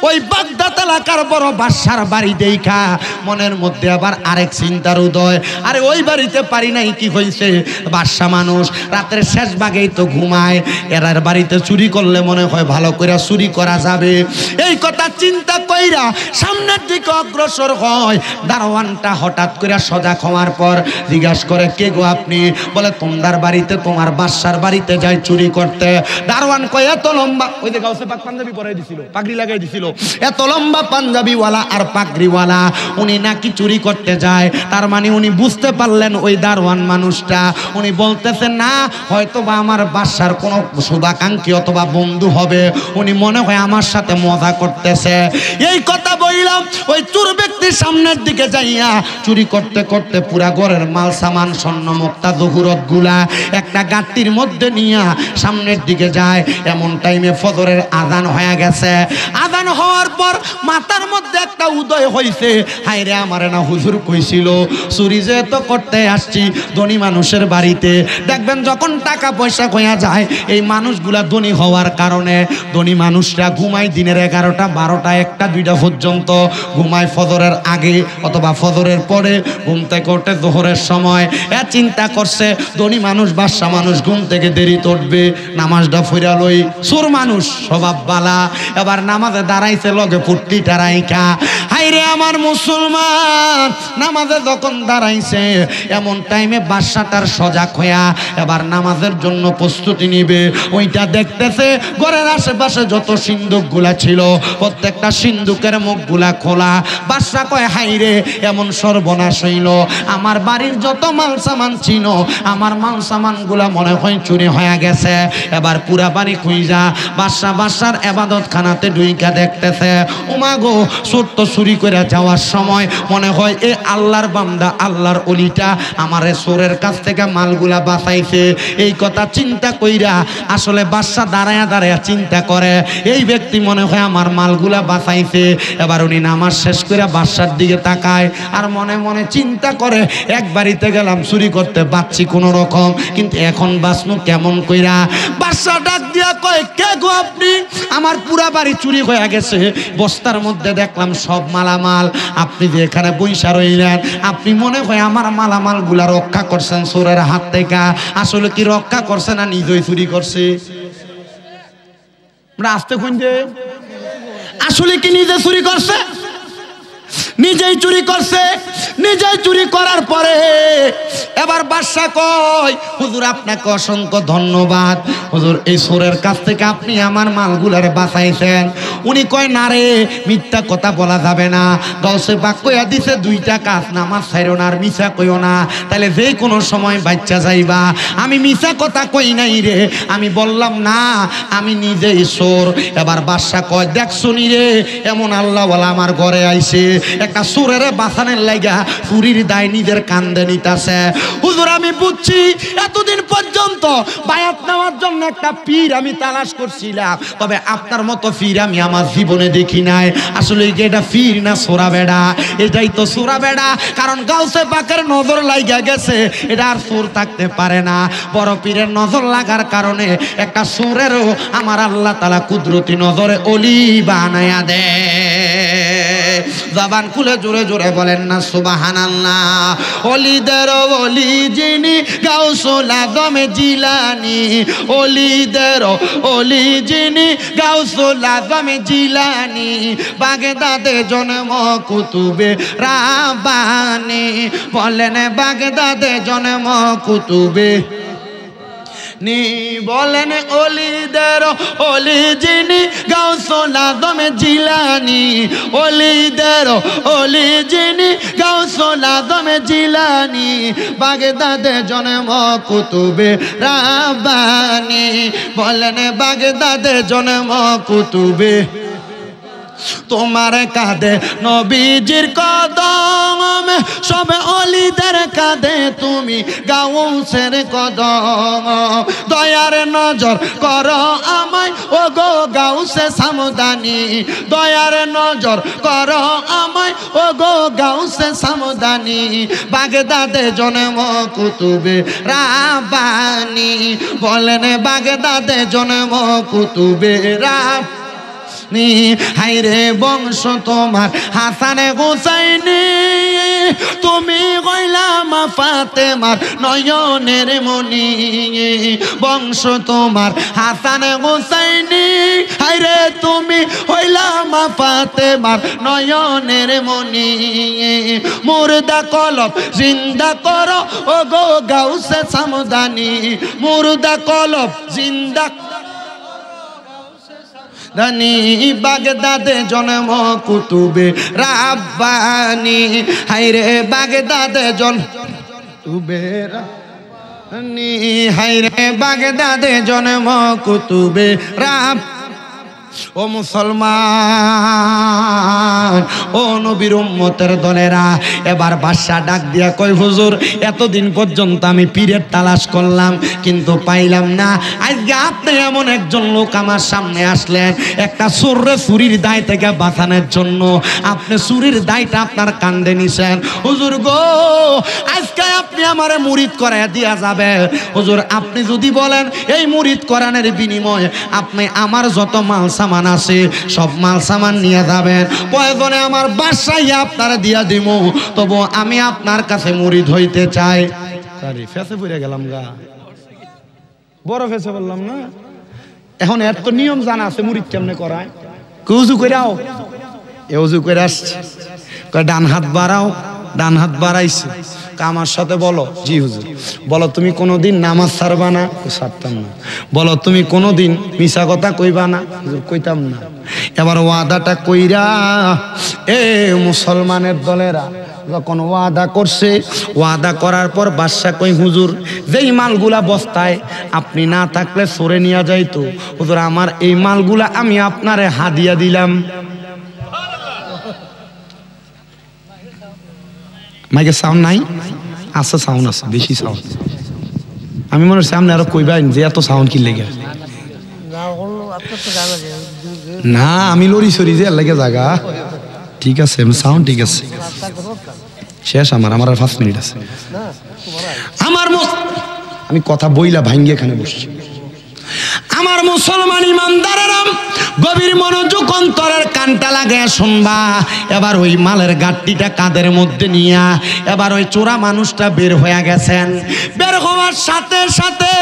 ওই বাগদাদ এলাকার বড় বাদশার বাড়ি দেখা মনের মধ্যে আবার আরেক চিন্তার উদয়। আরে ওই বাড়িতে পারি নাই, কি হয়েছে? বাদশা মানুষ, রাতের শেষ ভাগেই তো ঘুমায়, এরার বাড়িতে চুরি করলে মনে হয় ভালো করে চুরি করা যাবে। এই কথা চিন্তা কইরা সামনের দিকে অগ্রসর হয়। দারোয়ানটা হঠাৎ করে সজাগ হওয়ার পর জিজ্ঞাসা করে, কে গো আপনি? বলে, তোমার বাড়িতে, তোমার বাদশার বাড়িতে যাই চুরি করতে। দারোয়ান কয়, এত লম্বা, ওই যে গাউসে পাক পাঞ্জাবি পরাই দিছিল, পাগড়ি লাগাই দিছিল, এত লম্বা পাঞ্জাবিওয়ালা আর পাগড়িওয়ালা উনি নাকি চুরি করতে যায়। তার মানে উনি বুঝতে পারলেন ওই দারোয়ান মানুষটা, উনি বলতেছেন না হয়তো বা আমার বাদশার কোনো শুভাকাঙ্ক্ষী অথবা বন্ধু হবে, উনি মনে হয় আমার সাথে মজা করতেছে। এই কথা বললাম, ওই চোর ব্যক্তির সামনের দিকে যাইয়া চুরি করতে করতে পুরা ঘরের মাল সামান স্বর্ণ মুক্তা জহুরত গুলা একটা গাট্টির মধ্যে নিয়ে সামনের দিকে যায়। এমন টাইমে ফজরের আজান হয়ে গেছে। আজান হওয়ার পর মাথার মধ্যে একটা উদয় হইছে, হায় রে, আমারে না হুজুর কইছিল চুরি যে তো করতে আসছি ধনী মানুষের বাড়িতে। দেখবেন যখন টাকা পয়সা কইয়া যায়, এই মানুষগুলা ধনী হওয়ার কারণে ধনী মানুষরা ঘুমায় দিনের 11টা 12টা 1টা 2টা পর্যন্ত ঘুমায়, ফজরের আগে অথবা ফজরের পরে, ঘুম থেকে ওঠে জোহরের সময়। চিন্তা করছে ধনী মানুষ বাদশা মানুষ ঘুম থেকে দেরিতে উঠবে, নামাজটা ফিরা লই। চোর মানুষ স্বভাব বালা, এবার নামাজে দাঁড়াইছে লগে ফুটলিটা রাইখা। হাইরে আমার মুসলমান, নামাজে যখন দাঁড়াইছে এমন টাইমে বাদশাটার সজাগ হইয়া এবার নামাজের জন্য প্রস্তুতি নিবে। ওইটা দেখতেছে ঘরের আশেপাশে যত সিন্দুক গুলা ছিল প্রত্যেকটা সিন্দুকের মুখ গুলা খোলা। বাদশা কয়, হাইরে, এমন সর্বনাশ হইল, আমার বাড়ির যত মাল সামান ছিল আমার মাল সামান গুলা মনে হয় চুরি হয়ে গেছে। এবার পুরা বাড়ি খুঁজা বাদশার এবাদত খানাতে ঢুইকা দেখতেছে, ওমা গো, চোর তো চুরি করে যাওয়ার সময় মনে হয় এ আল্লাহর বান্দা আল্লাহর ওলিটা আমারে চোরের কাছ থেকে মালগুলা বাঁচাইছে। এই কথা চিন্তা কইরা আসলে বাদশা দাঁড়ায়া দাঁড়ায়া চিন্তা করে, এই ব্যক্তি মনে হয় আমার মালগুলা বাঁচাইছে। এবার উনি নামাজ শেষ করে বাদশার দিকে তাকায় আর মনে মনে চিন্তা করে, এক বাড়িতে গেলাম চুরি করতে, বাঁচছি কোনো রকম, কিন্তু এখন বাঁচনু কেমন কইরা? বাদশা ডাক দিয়া কয়, কে গো আপনি? আমার পুরা বাড়ি চুরি হয়ে গেছে, বস্তার মধ্যে দেখলাম সব মালামাল, আপনি যে এখানে বইসা রইলেন, আপনি মনে হয় আমার মালামাল গুলা রক্ষা করছেন চোরের হাত থেকে। আসলে কি রক্ষা করছে না নিজেই চুরি করছে? আসতে খুঁজে আসলে কি নিজে চুরি করছে? নিজেই চুরি করছে। নিজেই চুরি করার পরে এবার বাদশা কয়, হুজুর আপনাকে অসংখ্য ধন্যবাদ, হুজুর এই চোরের কাছ থেকে আপনি আমার মালগুলারে বাঁচাইছেন। উনি কয়, না রে, মিথ্যা কথা বলা যাবে না। গাউসে পাক কইয়া দিছে দুইটা কাজ, নামাজ ছাইরো না আর মিছা কইও না, তাহলে যে কোনো সময় বাচ্চা যাইবা। আমি মিছা কথা কই নাই রে, আমি বললাম না আমি নিজেই চোর। এবার বাদশা কয়, দেখ শুনি রে, এমন আল্লাহওয়ালা আমার ঘরে আইছে, একটা চোরের বাঁচানোর লাগা চুরির দায় নিজের কান্দে নিতাছে। হুজুর আমি বুঝছি, এতদিন পর্যন্ত বায়াত নেওয়ার জন্য একটা পীর আমি তালাশ করছিলাম, তবে আপনার মতো পীর আমি আমার জীবনে দেখি নাই। আসলে এটা পীর না সোরা বেড়া? এটাই তো সোরা বেড়া, কারণ গাউসে পাকের নজর লাগা গেছে, এটা আর চোর থাকতে পারে না। বড় পীরের নজর লাগার কারণে একটা চোরেরও আমার আল্লাহ তাআলা কুদরতি নজরে ওলি বানায়া দে। জবান খুলে জোরে জোরে বলেন না সুবহানাল্লাহ। ওলিদের ওলি যিনি গাউসুল আজম জিলানী, ওলিদের ওলি যিনি গাউসুল আজম জিলানী, বাগদাদে জন্ম কুতুবে রাব্বানী। বলেন বাগদাদে জন্ম কুতুবে নি, বলেন ওলিদের ওলি যিনি গাউসুল আজম জিলানী, ওলিদের ওলি যিনি গাউসুল আজম জিলানী, বাগদাদে জন্ম কুতুবে রাব্বানী। বলেন বাগদাদে জন্ম কুতুবে। তোমার কাঁধে নবীজির কদম, সব অলিদের কাঁধে তুমি গাউসের কদম। দয়ার নজর করো আমায় ও গো গাউসে সামদানি, দয়ার নজর করো আমায় ও গো গাউসে সামদানি, বাগদাদে জন্ম কুতুবে রাব্বানী। বলেন বাগদাদে জন্ম কুতুবে রাব্বানী। হাইরে বংশ তোমার হাসানে হুসাইনি, তুমি কইলাম ফাতেমার নয়নের মনি। বংশ তোমার হাসানে হুসাইনি, হাইরে তুমি হইলাম ফাতেমার নয়নের মনি। মুর্দা কলব জিন্দা করো ও গো গাউসে সামদানি, মুর্দা কলব জিন্দা দানি, বাগদাদে জন্ম কুতুবে রাব্বানী। হাইরে বাগদাদে জন্ম কুতুবে রাব্বানী, হাইরে বাগদাদে জন্ম কুতুবে রাব্বানী। ও মুসলমান, ও নবীর উম্মতের দলেরা, এবার বাদশা ডাক দিয়া কয়, হুজুর এতদিন পর্যন্ত আমি পীরের তালাশ করলাম কিন্তু পাইলাম না, আজকে আপনি এমন একজন লোক আমার সামনে আসলেন, একটা চোররে চুরির দায় থেকে বাঁচানোর জন্য আপনি চুরির দায়টা আপনার কান্দে নিছেন। হুজুর গো, আজকে আপনি আমারে মুরিদ করাইয়া দিয়া যাবে। হুজুর আপনি যদি বলেন এই মুরিদ করানোর বিনিময়ে আপনি আমার যত মাল সামান আছে সব মাল সামান নিয়ে যাবেন, প্রয়োজনে আমার বাসায় আপনারা দিয়া দিব, তবু আমি আপনার কাছে মুরিদ হইতে চাই। ফেসে পড়ে গেলাম গা, বড় ফেসে বললাম না। এখন এর তো নিয়ম জানা আছে মুরিদ কেমনে করায়। উজু করে আও, এ উজু করে আসছে, ডান হাত বাড়াও, ডান হাত বাড়াইছে, আমার সাথে বলো, জি হুজুর। বলো তুমি কোনোদিন নামাজ ছাড়বা না? ছাড়তাম না। বলো তুমি কোনোদিন মিছা কথা কইবা না? হুজুর কইতাম না। এবার ওয়াদাটা কইরা এ মুসলমানের দলেরা যখন ওয়াদা করছে, ওয়াদা করার পর বাদশা কই, হুজুর যেই মালগুলা বস্তায় আপনি না থাকলে সরে নিয়ে যাইতো, হুজুর আমার এই মালগুলা আমি আপনারে হাদিয়া দিলাম। মাইকে সাউন্ড নাই? আছে সাউন্ড আছে, বেশি সাউন্ড। আমি মনে হচ্ছে আপনি আরো কইবেন যে এত সাউন্ড কি লেগে। না আমি লড়ি সরি যে লাগে জায়গা ঠিক আছে, সাউন্ড ঠিক আছে, শেষ আমার আর 5 মিনিট আছে। আমার আমি কথা বইলা ভাঙ্গি এখানে বসছি। আমার মুসলমান ইমানদারেরা গভীর মনোযোগ অন্তরের কানটা লাগায় শুনবা। এবার ওই মালের গাড়িটা কাঁধের মধ্যে নিয়া এবার ওই চোরা মানুষটা বের হয়ে গেছেন। বের হওয়ার সাথে সাথে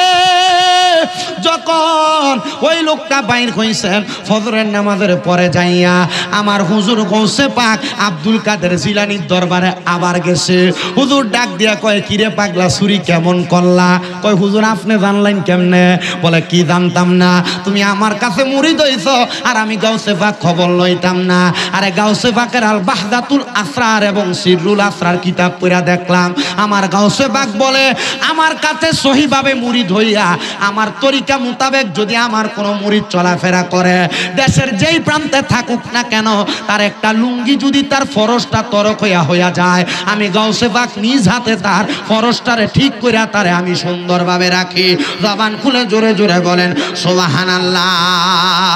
যখন ওই লোকটা বাইর হইছেন ফজরের নামাজের পরে যাইয়া আমার হুজুর গৌসে পাক আব্দুল কাদের জিলানীর দরবারে আবার গেছে। হুজুর ডাক দিয়া কয়, কিরে পাগলা চুরি কেমন করলা? কয়, হুজুর আপনি জানলেন কেমনে? বলে, কি জানতাম না, তুমি আমার কাছে মুরিদ হইছ আর আমি গাউসে পাক খবর লইতাম না। আরে গাউসে পাকের আল বাহদাতুল আসরার এবং সিররুল আসরার কিতাব পড়া দেখলাম আমার গাউসে পাক বলে, আমার কাছে সহিভাবে মুরিদ হইয়া আমার তরিকা মোতাবেক যদি আমার কোনো মুরিদ চলাফেরা করে, দেশের যেই প্রান্তে থাকুক না কেন, তার একটা লুঙ্গি যদি তার ফরজটা তরক হইয়া যায়, আমি গাউসে পাক নিজ হাতে তার ফরজটারে ঠিক কইরা তারে আমি সুন্দরভাবে রাখি। জবান খুলে জোরে জোরে বলেন সুবহানাল্লাহ।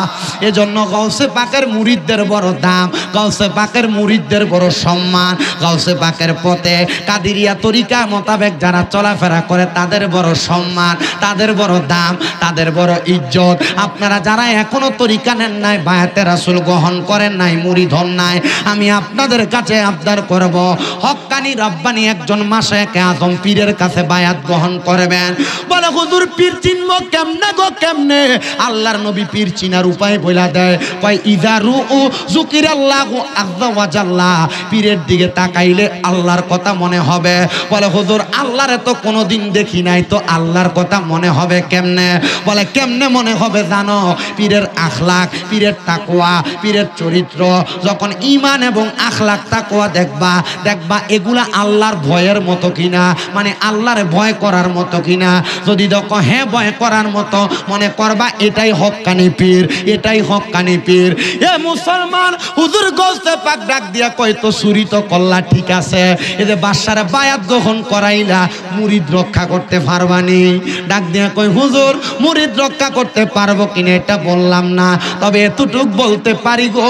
এজন্য গাউসে পাকের মুরিদদের বড় দাম, গাউসে পাকের মুরিদদের বড় সম্মান, গাউসে পাকের পথে কাদিরিয়া তরিকা মোতাবেক যারা চলাফেরা করে তাদের বড় সম্মান, তাদের বড় দাম, তাদের বড় ইজ্জত। আপনারা যারা এখনো তরিকা নেন নাই, বায়াতে রাসূল গ্রহণ করেন নাই, মুরিদ হন নাই, আমি আপনাদের কাছে আবদার করব, হক্কানি রব্বানি একজন মাশায়েখে আযম পীরের কাছে বায়াত গ্রহণ করবেন। বলে, হুজুর পীর চিনবো কেমনে গো কেমনে? আল্লাহর নবী পীর চিনার উপায় বইলা দেয়, কয় ইযা রুউ যুকিরাল্লাহু আযজা ওয়া জাল্লা, পীরের দিকে তাকাইলে আল্লাহর কথা মনে হবে। বলে, হুজুর আল্লাহরে তো কোনোদিন দেখি নাই, তো আল্লাহর কথা মনে হবে কেমনে? বলে, কেমনে মনে হবে জানো? পীরের আখলাক, পীরের তাকওয়া, পীরের চরিত্র, যখন ঈমান এবং আখলাক তাকওয়া দেখবা, দেখবা এগুলা আল্লাহর ভয়ের মতো কিনা, মানে আল্লাহর ভয় করার মতো কিনা। যদি দেখো হ্যাঁ ভয় করার মতো, মনে করবা এটাই হক্কানি পীর, এটাই হক্কানি পীর। এ মুসলমান, হুজুর গাউসে পাক ডাক দিয়া কয়, তো চুরি তো করলা ঠিক আছে, এই যে বাদশার বায়াত গ্রহণ করাইলা, মুরিদ রক্ষা করতে পারবানি? ডাক দিয়া কয়, হুজুর মুরিদ রক্ষা করতে পারবো কিনা এটা বললাম না, তবে এতটুক বলতে পারি গো,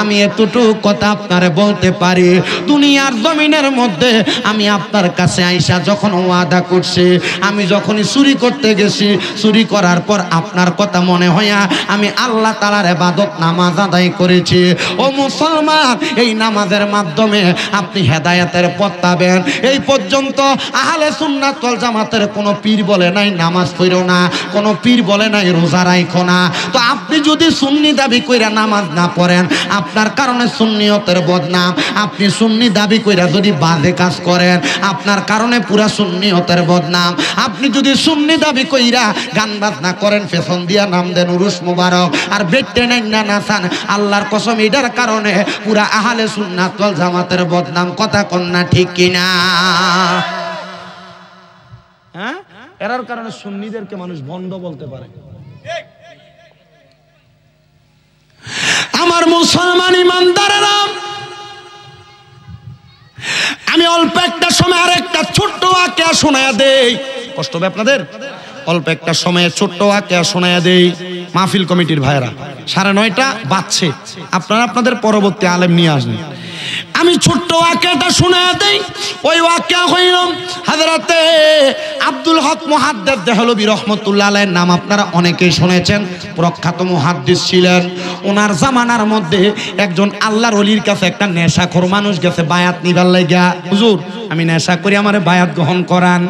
আমি এতটুক কথা আপনারে বলতে পারি, দুনিয়ার জমিনের মধ্যে আমি আপনার কাছে আইসা যখন ওয়াদা করছি, আমি যখনই চুরি করতে গেছি, চুরি করার পর আপনার কথা মনে হইয়া আমি আল্লাহ তাআলার ইবাদত নামাজ আদায় করেছি। ও মুসলমান, এই নামাজের মাধ্যমে আপনি হেদায়েতের পথ পাবেন। এই পর্যন্ত আহলে সুন্নাত ওয়াল জামাতের কোনো পীর বলে নাই নামাজ পড়ো না, কোনো পীর বলে নাই রোজা রাখো না। তো আপনি যদি সুন্নি দাবি কইরা নামাজ না পড়েন, আপনার কারণে সুন্নিয়তের বদনাম। আপনি সুন্নি দাবি কইরা যদি বাজে কাজ করেন, আপনার কারণে পুরা সুন্নিয়তের বদনাম। আপনি যদি সুন্নি দাবি কইরা গান বাজনা করেন, ফেশন দিয়া নাম দেন উরুস মুবারক, আর বেটে নাই না নাচান, আল্লাহর কসম এটার কারণে পুরা আহলে সুন্নাত ওয়াল জামাতের বদনাম। কথা কন্যা ঠিক কিনা? হ্যাঁ, এরার কারণে সুন্নিদেরকে মানুষ ভণ্ড বলতে পারে। আমার মুসলমান ইমানদারেরা, আমি অল্প একটা সময় আর একটা ছোট্ট ওয়াকিয়া শোনায়া দেই। কষ্ট হবে আপনাদের? অল্প একটা সময়ে ছোট্ট ওয়াকিয়া শোনায়া দেই। মাহফিল কমিটির ভাইরা 9:30 বাজছে, আপনারা আপনাদের পরবর্তী আলেম নিয়ে আসবেন। আমি ছোট্ট ওয়াকিয়াটা শোনায়া দেই। ওই ওয়াকিয়া হইল হযরতে আব্দুল হক মুহাদ্দিস দেহলভী রাহমাতুল্লাহ আলাইহির নাম আপনারা অনেকেই শুনেছেন, প্রখ্যাত মুহাদ্দিস ছিলেন। ওনার জামানার মধ্যে একজন আল্লাহর ওলির কাছে একটা নেশাখোর মানুষ গেছে বায়াত নিবার লাগা। হুজুর আমি নেশা করি, আমারে বায়াত গ্রহণ করান।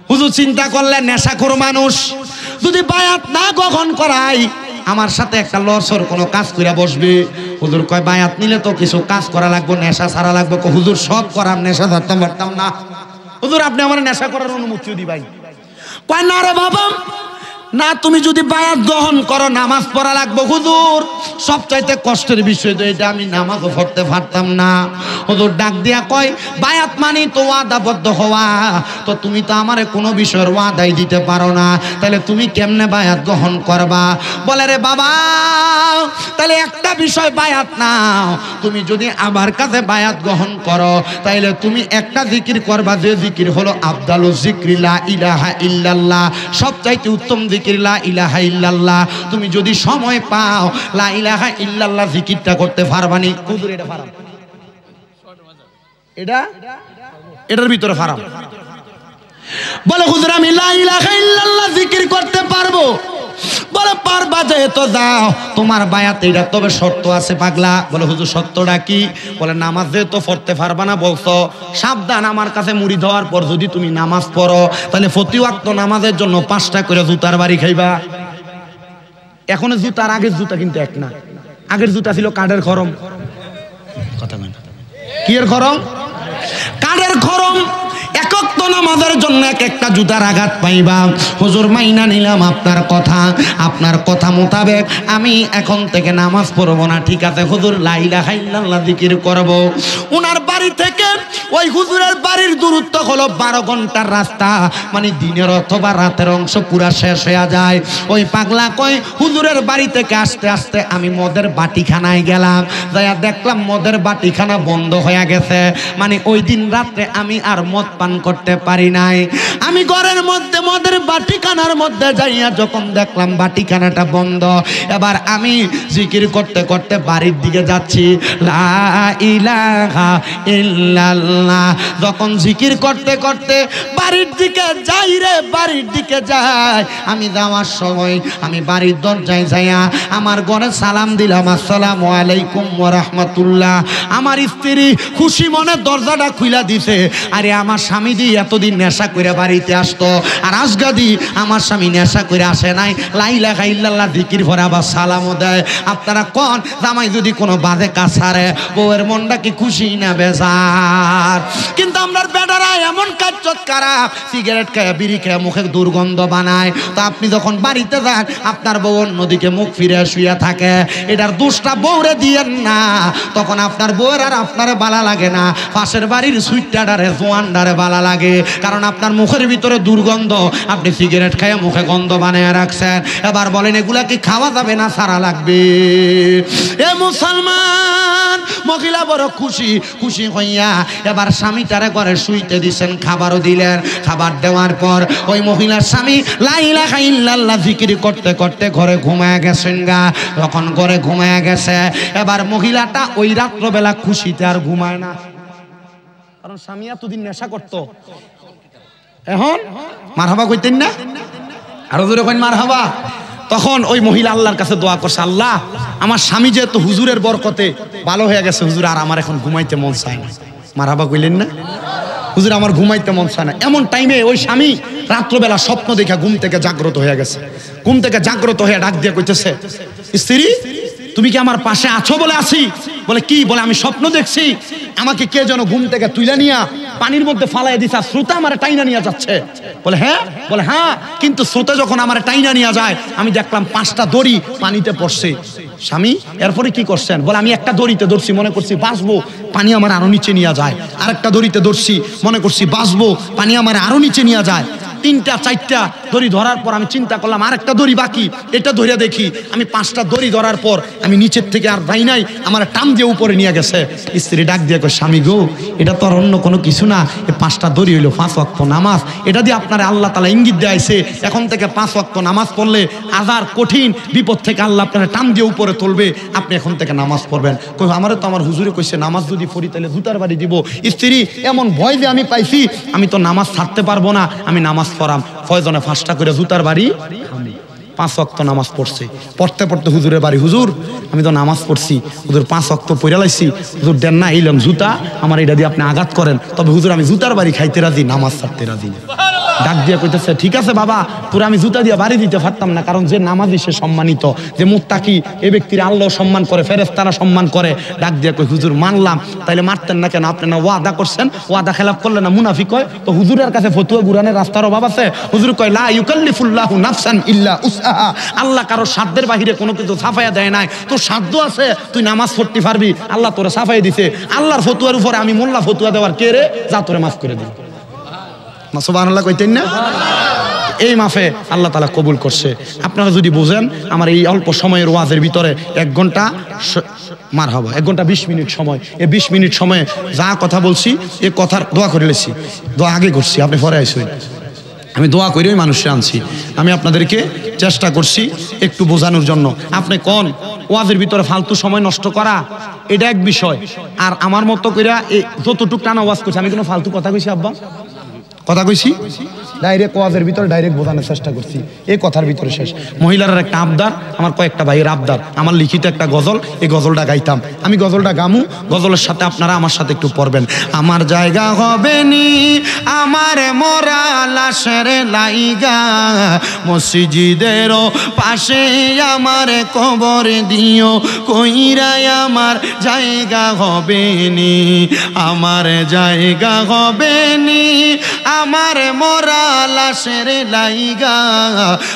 হুজুর চিন্তা করলেন, নেশাখোর মানুষ যদি বায়াত না গ্রহণ করাই, আমার সাথে একটা লসর কোনো কাজ করে বসবে। হুজুর কয়, বায়াত নিলে তো কিছু কাজ করা লাগবে, নেশা ছাড়া লাগবে। হুজুর সব করাম, নেশা ধরতাম পারতাম না। হুজুর আপনি আমার নেশা করার অনুমতিও দিবাই? কয়, না রে বাবা, না, তুমি যদি বায়াত গ্রহণ করো নামাজ পড়া লাগবে। হুজুর সবচাইতে কষ্টের বিষয় তো এটা, আমি নামাজও পড়তে পারতাম না। হুজুর ডাক দিয়া কয়, বায়াত মানি তো ওয়াদাবদ্ধ হওয়া, তো তুমি তো আমারে কোনো বিষয়ের ওয়াদাই দিতে পারো না, তাহলে তুমি কেমনে বায়াত গ্রহণ করবা? বলে, রে বাবা, তাহলে একটা বিষয় বায়াত নাও, তুমি যদি আমার কাছে বায়াত গ্রহণ করো, তাইলে তুমি একটা জিকির করবা, যে জিকির হলো আফদালু যিকরি লা ইলাহা ইল্লাল্লাহ, সবচাইতে উত্তম জিকির লা ইলাহা ইল্লাল্লাহ। তুমি যদি সময় পাও লা ইলাহা ইল্লাল্লাহ জিকিরটা করতে পারবানি? হুজুর এটা হারাম, এটার ভিতরে হারাম। বলে, হুজুর আমি লা ইলাহা ইল্লাল্লাহ জিকির করতে পারবো। বলে পারবা যেহেতু যাও, তোমার বায়াত এটা তবে শর্ত আছে পাগলা। বলে হুজুর শর্তটা কি? বলে নামাজ যেহেতু পড়তে পারবা না বলছো, সাবধান, আমার কাছে মুড়ি দেওয়ার পর যদি তুমি নামাজ পড়ো তাহলে প্রতি ওয়াক্ত নামাজের জন্য 5টা করে জুতার বাড়ি খাইবা। এখন জুতার আগের জুতা কিন্তু এক না, আগের জুতা ছিল কাঠের খরম। কথা বলেন, কি এর খরম? কাঠের খরম। একক তো নামাজের জন্য এক একটা জুতার আঘাত পাইবা। হুজুর মাইনা নিলাম আপনার কথা, আপনার কথা মোতাবেক আমি এখন থেকে নামাজ পড়ব না। ঠিক আছে হুজুর, লা ইলাহা ইল্লাল্লাহ জিকির করব। ওনার বাড়ি থেকে ওই হুজুরের বাড়ির দূরত্ব হলো 12 ঘন্টার রাস্তা, মানে দিনের অথবা রাতের অংশ পুরা শেষ হয়ে যায়। ওই পাগলা কয় হুজুরের বাড়ি থেকে আসতে আসতে আমি মদের বাটিখানায় গেলাম, যাইয়া দেখলাম মদের বাটিখানা বন্ধ হয়ে গেছে। মানে ওই দিন রাত্রে আমি আর মদ পান করতে পারি নাই। আমি ঘরের মধ্যে মদের বাটিখানার মধ্যে যাইয়া যখন দেখলাম বাটিখানাটা বন্ধ, এবার আমি জিকির করতে করতে বাড়ির দিকে যাচ্ছি। লা ইলাহা ইল্লাল্লাহ। যখন জিকির করতে করতে বাড়ির দিকে যাই রে, বাড়ির দিকে যাই, আমি যাওয়ার সময় আমি বাড়ির দরজায় যাইয়া আমার ঘরে সালাম দিলাম, আসসালামু আলাইকুম ওয়া রাহমাতুল্লাহ। আমার স্ত্রী খুশি মনে দরজাটা খুইলা দিছে। আরে আমার স্বামী দি এতদিন নেশা করে বাড়িতে আসতো, আর আজগাদি আমার স্বামী নেশা করে আসে নাই, লা ইলাহা ইল্লাল্লাহ জিকির ভরে আবার সালামও দেয়। আপনারা কোন জামাই যদি কোনো বাজে কাজ ছাড়ে, বউয়ের মনটা কি খুশি না বেজার? কিন্তু আমরা বেটারা এমন কাজ খারাপ, সিগারেট খেয়ে বিড়ি খেয়ে মুখে দুর্গন্ধ বানায়। তো আপনি যখন বাড়িতে যান আপনার বউ অন্যদিকে মুখ ফিরে শুয়ে থাকে, এটার দোষটা বউরে দিয়েন না। তখন আপনার বউয়ের আর আপনারে বালা লাগে না, পাশের বাড়ির সুইটাডারে জোয়ানডারে বালা লাগে, কারণ আপনার মুখের ভিতরে দুর্গন্ধ, আপনি সিগারেট খেয়ে মুখে গন্ধ বানিয়ে রাখছেন। এবার বলেন এগুলা কি খাওয়া যাবে না সারা লাগবে? এ মুসলমান মহিলা বড় খুশি খুশি হইয়া এবার স্বামীটারে ঘরে শুইতে দিছেন, খাবারও দিলেন। খাবার দেওয়ার পর ওই মহিলার স্বামী লা ইলাহা ইল্লাল্লাহ জিকির করতে করতে ঘরে ঘুমায় গেছেন গা। যখন ঘরে ঘুমায় গেছে, এবার মহিলাটা ওই রাত্রবেলা খুশিতে আর ঘুমায় না, কারণ স্বামী এতদিন নেশা করতো। এখন মারহাবা কইতেন না? আরো জোরে কইন মারহাবা। তখন ওই মহিলা আল্লাহর কাছে দোয়া করছে, আল্লাহ আমার স্বামী যেহেতু হুজুরের বরকতে ভালো হয়ে গেছে, হুজুর আর আমার এখন ঘুমাইতে মন চায় না। মারহাবা কইলেন না? হুজুর আমার ঘুমাইতে মন চায় না। এমন টাইমে ওই স্বামী রাত্রবেলা স্বপ্ন দেখা ঘুম থেকে জাগ্রত হয়ে গেছে। ঘুম থেকে জাগ্রত হয়ে ডাক দিয়ে কইতেছে, স্ত্রী তুমি কি আমার পাশে আছো? বলে আছি। বলে কি? বলে আমি স্বপ্ন দেখছি আমাকে কে যেন ঘুম থেকে তুইলা নিয়া পানির মধ্যে ফালাই দিছে, স্রোতে আমার টাইনা নিয়ে যাচ্ছে। বলে হ্যাঁ? বলে হ্যাঁ, কিন্তু স্রোতে যখন আমার টাইনা নিয়ে যায় আমি দেখলাম 5টা দড়ি পানিতে পড়ছে। স্বামী এরপরে কি করছেন? বলে আমি একটা দড়িতে ধরছি, মনে করছি বাঁচবো, পানি আমার আরো নিচে নিয়ে যায়। আরেকটা দড়িতে ধরছি, মনে করছি বাঁচবো, পানি আমার আরো নিচে নিয়ে যায়। 3টা 4টা দড়ি ধরার পর আমি চিন্তা করলাম আরেকটা দড়ি বাকি, এটা ধরে দেখি। আমি 5টা দড়ি ধরার পর আমি নিচের থেকে আর ভাই নাই, আমার টান দিয়ে উপরে নিয়ে গেছে। স্ত্রী ডাক দিয়ে কয়, স্বামী গো, এটা তো আর অন্য কোনো কিছু না, এই 5টা দড়ি হইলো 5 ওয়াক্ত নামাজ। এটা দিয়ে আপনারা আল্লাহ তাআলা ইঙ্গিত দেয়াইছে, এখন থেকে 5 ওয়াক্ত নামাজ পড়লে আজার কঠিন বিপদ থেকে আল্লাহ আপনারা টান দিয়ে উপরে তুলবে, আপনি এখন থেকে নামাজ পড়বেন। কই আমারে তো আমার হুজুরে কইছে নামাজ যদি পড়ি তাহলে জুতার বাড়ি দিব। স্ত্রী এমন ভয় যে আমি পাইছি, আমি তো নামাজ ছাড়তে পারবো না, আমি নামাজ পড়াম। ফয়জনে 5টা করে জুতার বাড়ি, 5 ওয়াক্ত নামাজ পড়ছে। পড়তে পড়তে হুজুরের বাড়ি, হুজুর আমি তো নামাজ পড়ছি, হুজুর 5 ওয়াক্ত পড়ে লাইছি, হুজুর দেন না এইলাম জুতা, আমার এটা দিয়ে আপনি আঘাত করেন, তবে হুজুর আমি জুতার বাড়ি খাইতে রাজি, নামাজ ছাড়তে রাজি না। ডাক দিয়ে কইতেছে, ঠিক আছে বাবা, তোর আমি জুতা দিয়ে বাড়ি দিতে পারতাম না, কারণ যে নামাজি সে সম্মানিত, যে মুত্তাকি এ ব্যক্তির আল্লাহ সম্মান করে, ফেরেশতারা সম্মান করে। ডাক দিয়ে কই, হুজুর মানলাম, তাইলে মারতেন না কেন? আপনি না ওয়াদা করছেন, ওয়াদা খেলাপ করলে না মুনাফিক হয়? তো হুজুরের কাছে ফতুয়া গুরানের রাস্তার অভাব আছে? হুজুর কয়, লা ইউকাল্লিফুল্লাহু নাফসান ইল্লা উসআহা। আল্লাহ কারো সাধ্যের বাহিরে কোনো কিছু সাফায়া দেয় নাই। তোর সাধ্য আছে, তুই নামাজ পড়তে পারবি, আল্লাহ তোরে সাফাই দিছে। আল্লাহর ফতুয়ার উপরে আমি মোল্লা ফতুয়া দেওয়ার কে রে? যা তোরে মাফ করে দিল। সুবহানাল্লাহ কইতেন না? এই মাফে আল্লাহ তাআলা কবুল করছে। আপনারা যদি বুঝেন আমার এই অল্প সময়ের ওয়াজের ভিতরে 1 ঘন্টা মারহাবা, 1 ঘন্টা 20 মিনিট সময়, এই 20 মিনিট সময়ে যা কথা বলছি এই কথার দোয়া করে লেছি। দোয়া আগে করছি, আপনি পরে আইসেন। আমি দোয়া করেই মানুষে আনছি। আমি আপনাদেরকে চেষ্টা করছি একটু বোঝানোর জন্য। আপনি কোন ওয়াজের ভিতরে ফালতু সময় নষ্ট করা এটা এক বিষয়, আর আমার মতো কইরা যতটুক টানা ওয়াজ করছি, আমি কোনো ফালতু কথা কইছি আব্বা? কথা কইছি ডাইরেক্ট ওয়াজের ভিতরে ডাইরেক্ট বোঝানোর চেষ্টা করছি, এই কথার ভিতরে শেষ। মহিলার একটা আবদার, আমার কয়েকটা ভাইয়ের আবদার, আমার লিখিত একটা গজল, এই গজলটা গাইতাম আমি। গজলটা গামু, গজলের সাথে আপনারা আমার সাথে একটু পড়বেন। আমার জায়গা হবে নি আমার মরা লাশের লাইগা, মসজিদের পাশে আমার কবর দিও কইরাই আমার জায়গা হবে নি, আমার জায়গা হবে নি আমার মরা লাশের লাইগা,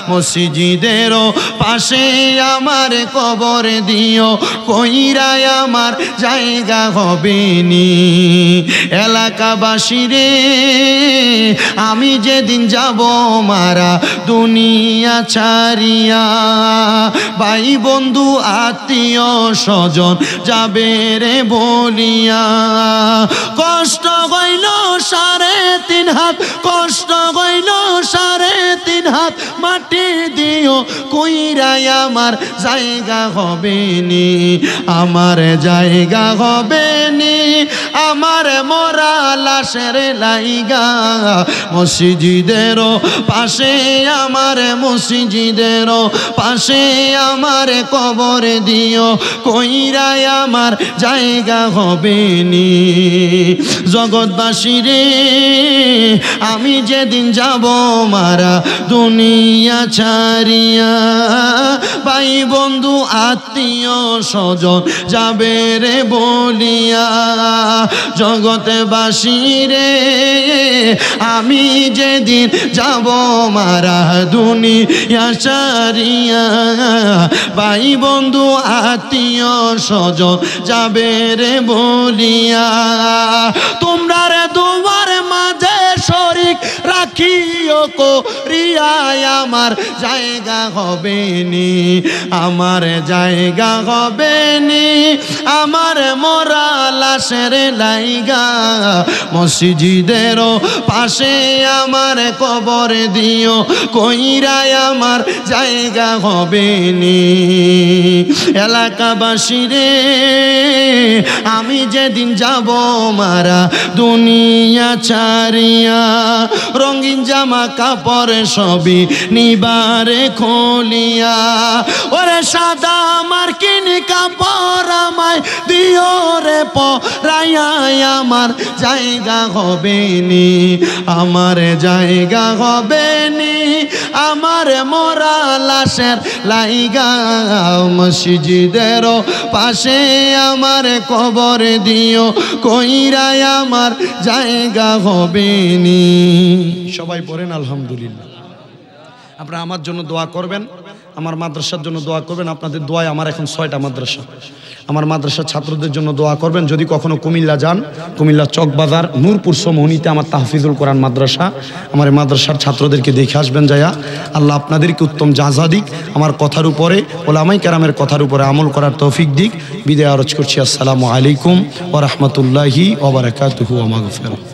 মসজিদের পাশে আমার কবর দিও কইরাই আমার জায়গা হবে নি। এলাকাবাসী রে আমি যেদিন যাব মারা দুনিয়া ছাড়িয়া, ভাই বন্ধু আত্মীয় স্বজন যাবে রে বলিয়া, কষ্ট হইল 3.5 হাত, কষ্ট হইল 3.5 হাত মাটি দিও কইরাই আমার জায়গা হবে নি, আমার জায়গা হবে নি আমার মরা লাশের লাইগা, মসজিদের পাশে আমার মসজিদের পাশে আমার কবর দিও কইরাই আমার জায়গা হবে নি। জগৎবাসী রে আমি যেদিন যাব মারা দুনিয়া ছাড়িয়া, ভাই বন্ধু আত্মীয় স্বজন যাবে রে বলিয়া, জগৎবাসী রে আমি যেদিন যাব মারা দুনিয়া ছাড়িয়া, ভাই বন্ধু আত্মীয় স্বজন যাবে রে বলিয়া, তোমরা রে দুয়ার মাঝে শরীক রাখিও করিয়াই আমার জায়গা হবে নি, আমার জায়গা হবে নি আমার মরা লাশের লাইগা, মসজিদের পাশে আমার কবর দিও কইরাই আমার জায়গা হবে নি। এলাকাবাসী রে আমি যেদিন যাব মারা দুনিয়া ছাড়িয়া, রঙিন জামা কাপড় সবই নিবারে খোলিয়া, ওরে সাদা আমার কিনি কাপড় আমায় দিও রে পরাইয়া, আমার জায়গা হবে নি, আমার জায়গা হবে নি আমার মরা লাশের লাইগা, মসজিদের পাশে আমার কবর দিও কইরাই আমার জায়গা হবে নি। সবাই পড়েন আলহামদুলিল্লাহ। আপনারা আমার জন্য দোয়া করবেন, আমার মাদ্রাসার জন্য দোয়া করবেন। আপনাদের দোয়ায় আমার এখন 6টা মাদ্রাসা, আমার মাদ্রাসার ছাত্রদের জন্য দোয়া করবেন। যদি কখনো কুমিল্লা যান, কুমিল্লা চকবাজার নূরপুর সমহনীতে আমার তাহফিজুল কোরআন মাদ্রাসা, আমার মাদ্রাসার ছাত্রদেরকে দেখে আসবেন যায়া। আল্লাহ আপনাদেরকে উত্তম জাযা দিক, আমার কথার উপরে ওলামায়ে কেরামের কথার উপরে আমল করার তৌফিক দিক। বিদায় আরজ করছি। আসসালামু আলাইকুম ওয়া রাহমাতুল্লাহি ওয়া বারাকাতুহু ওয়া মাগফিরাহ।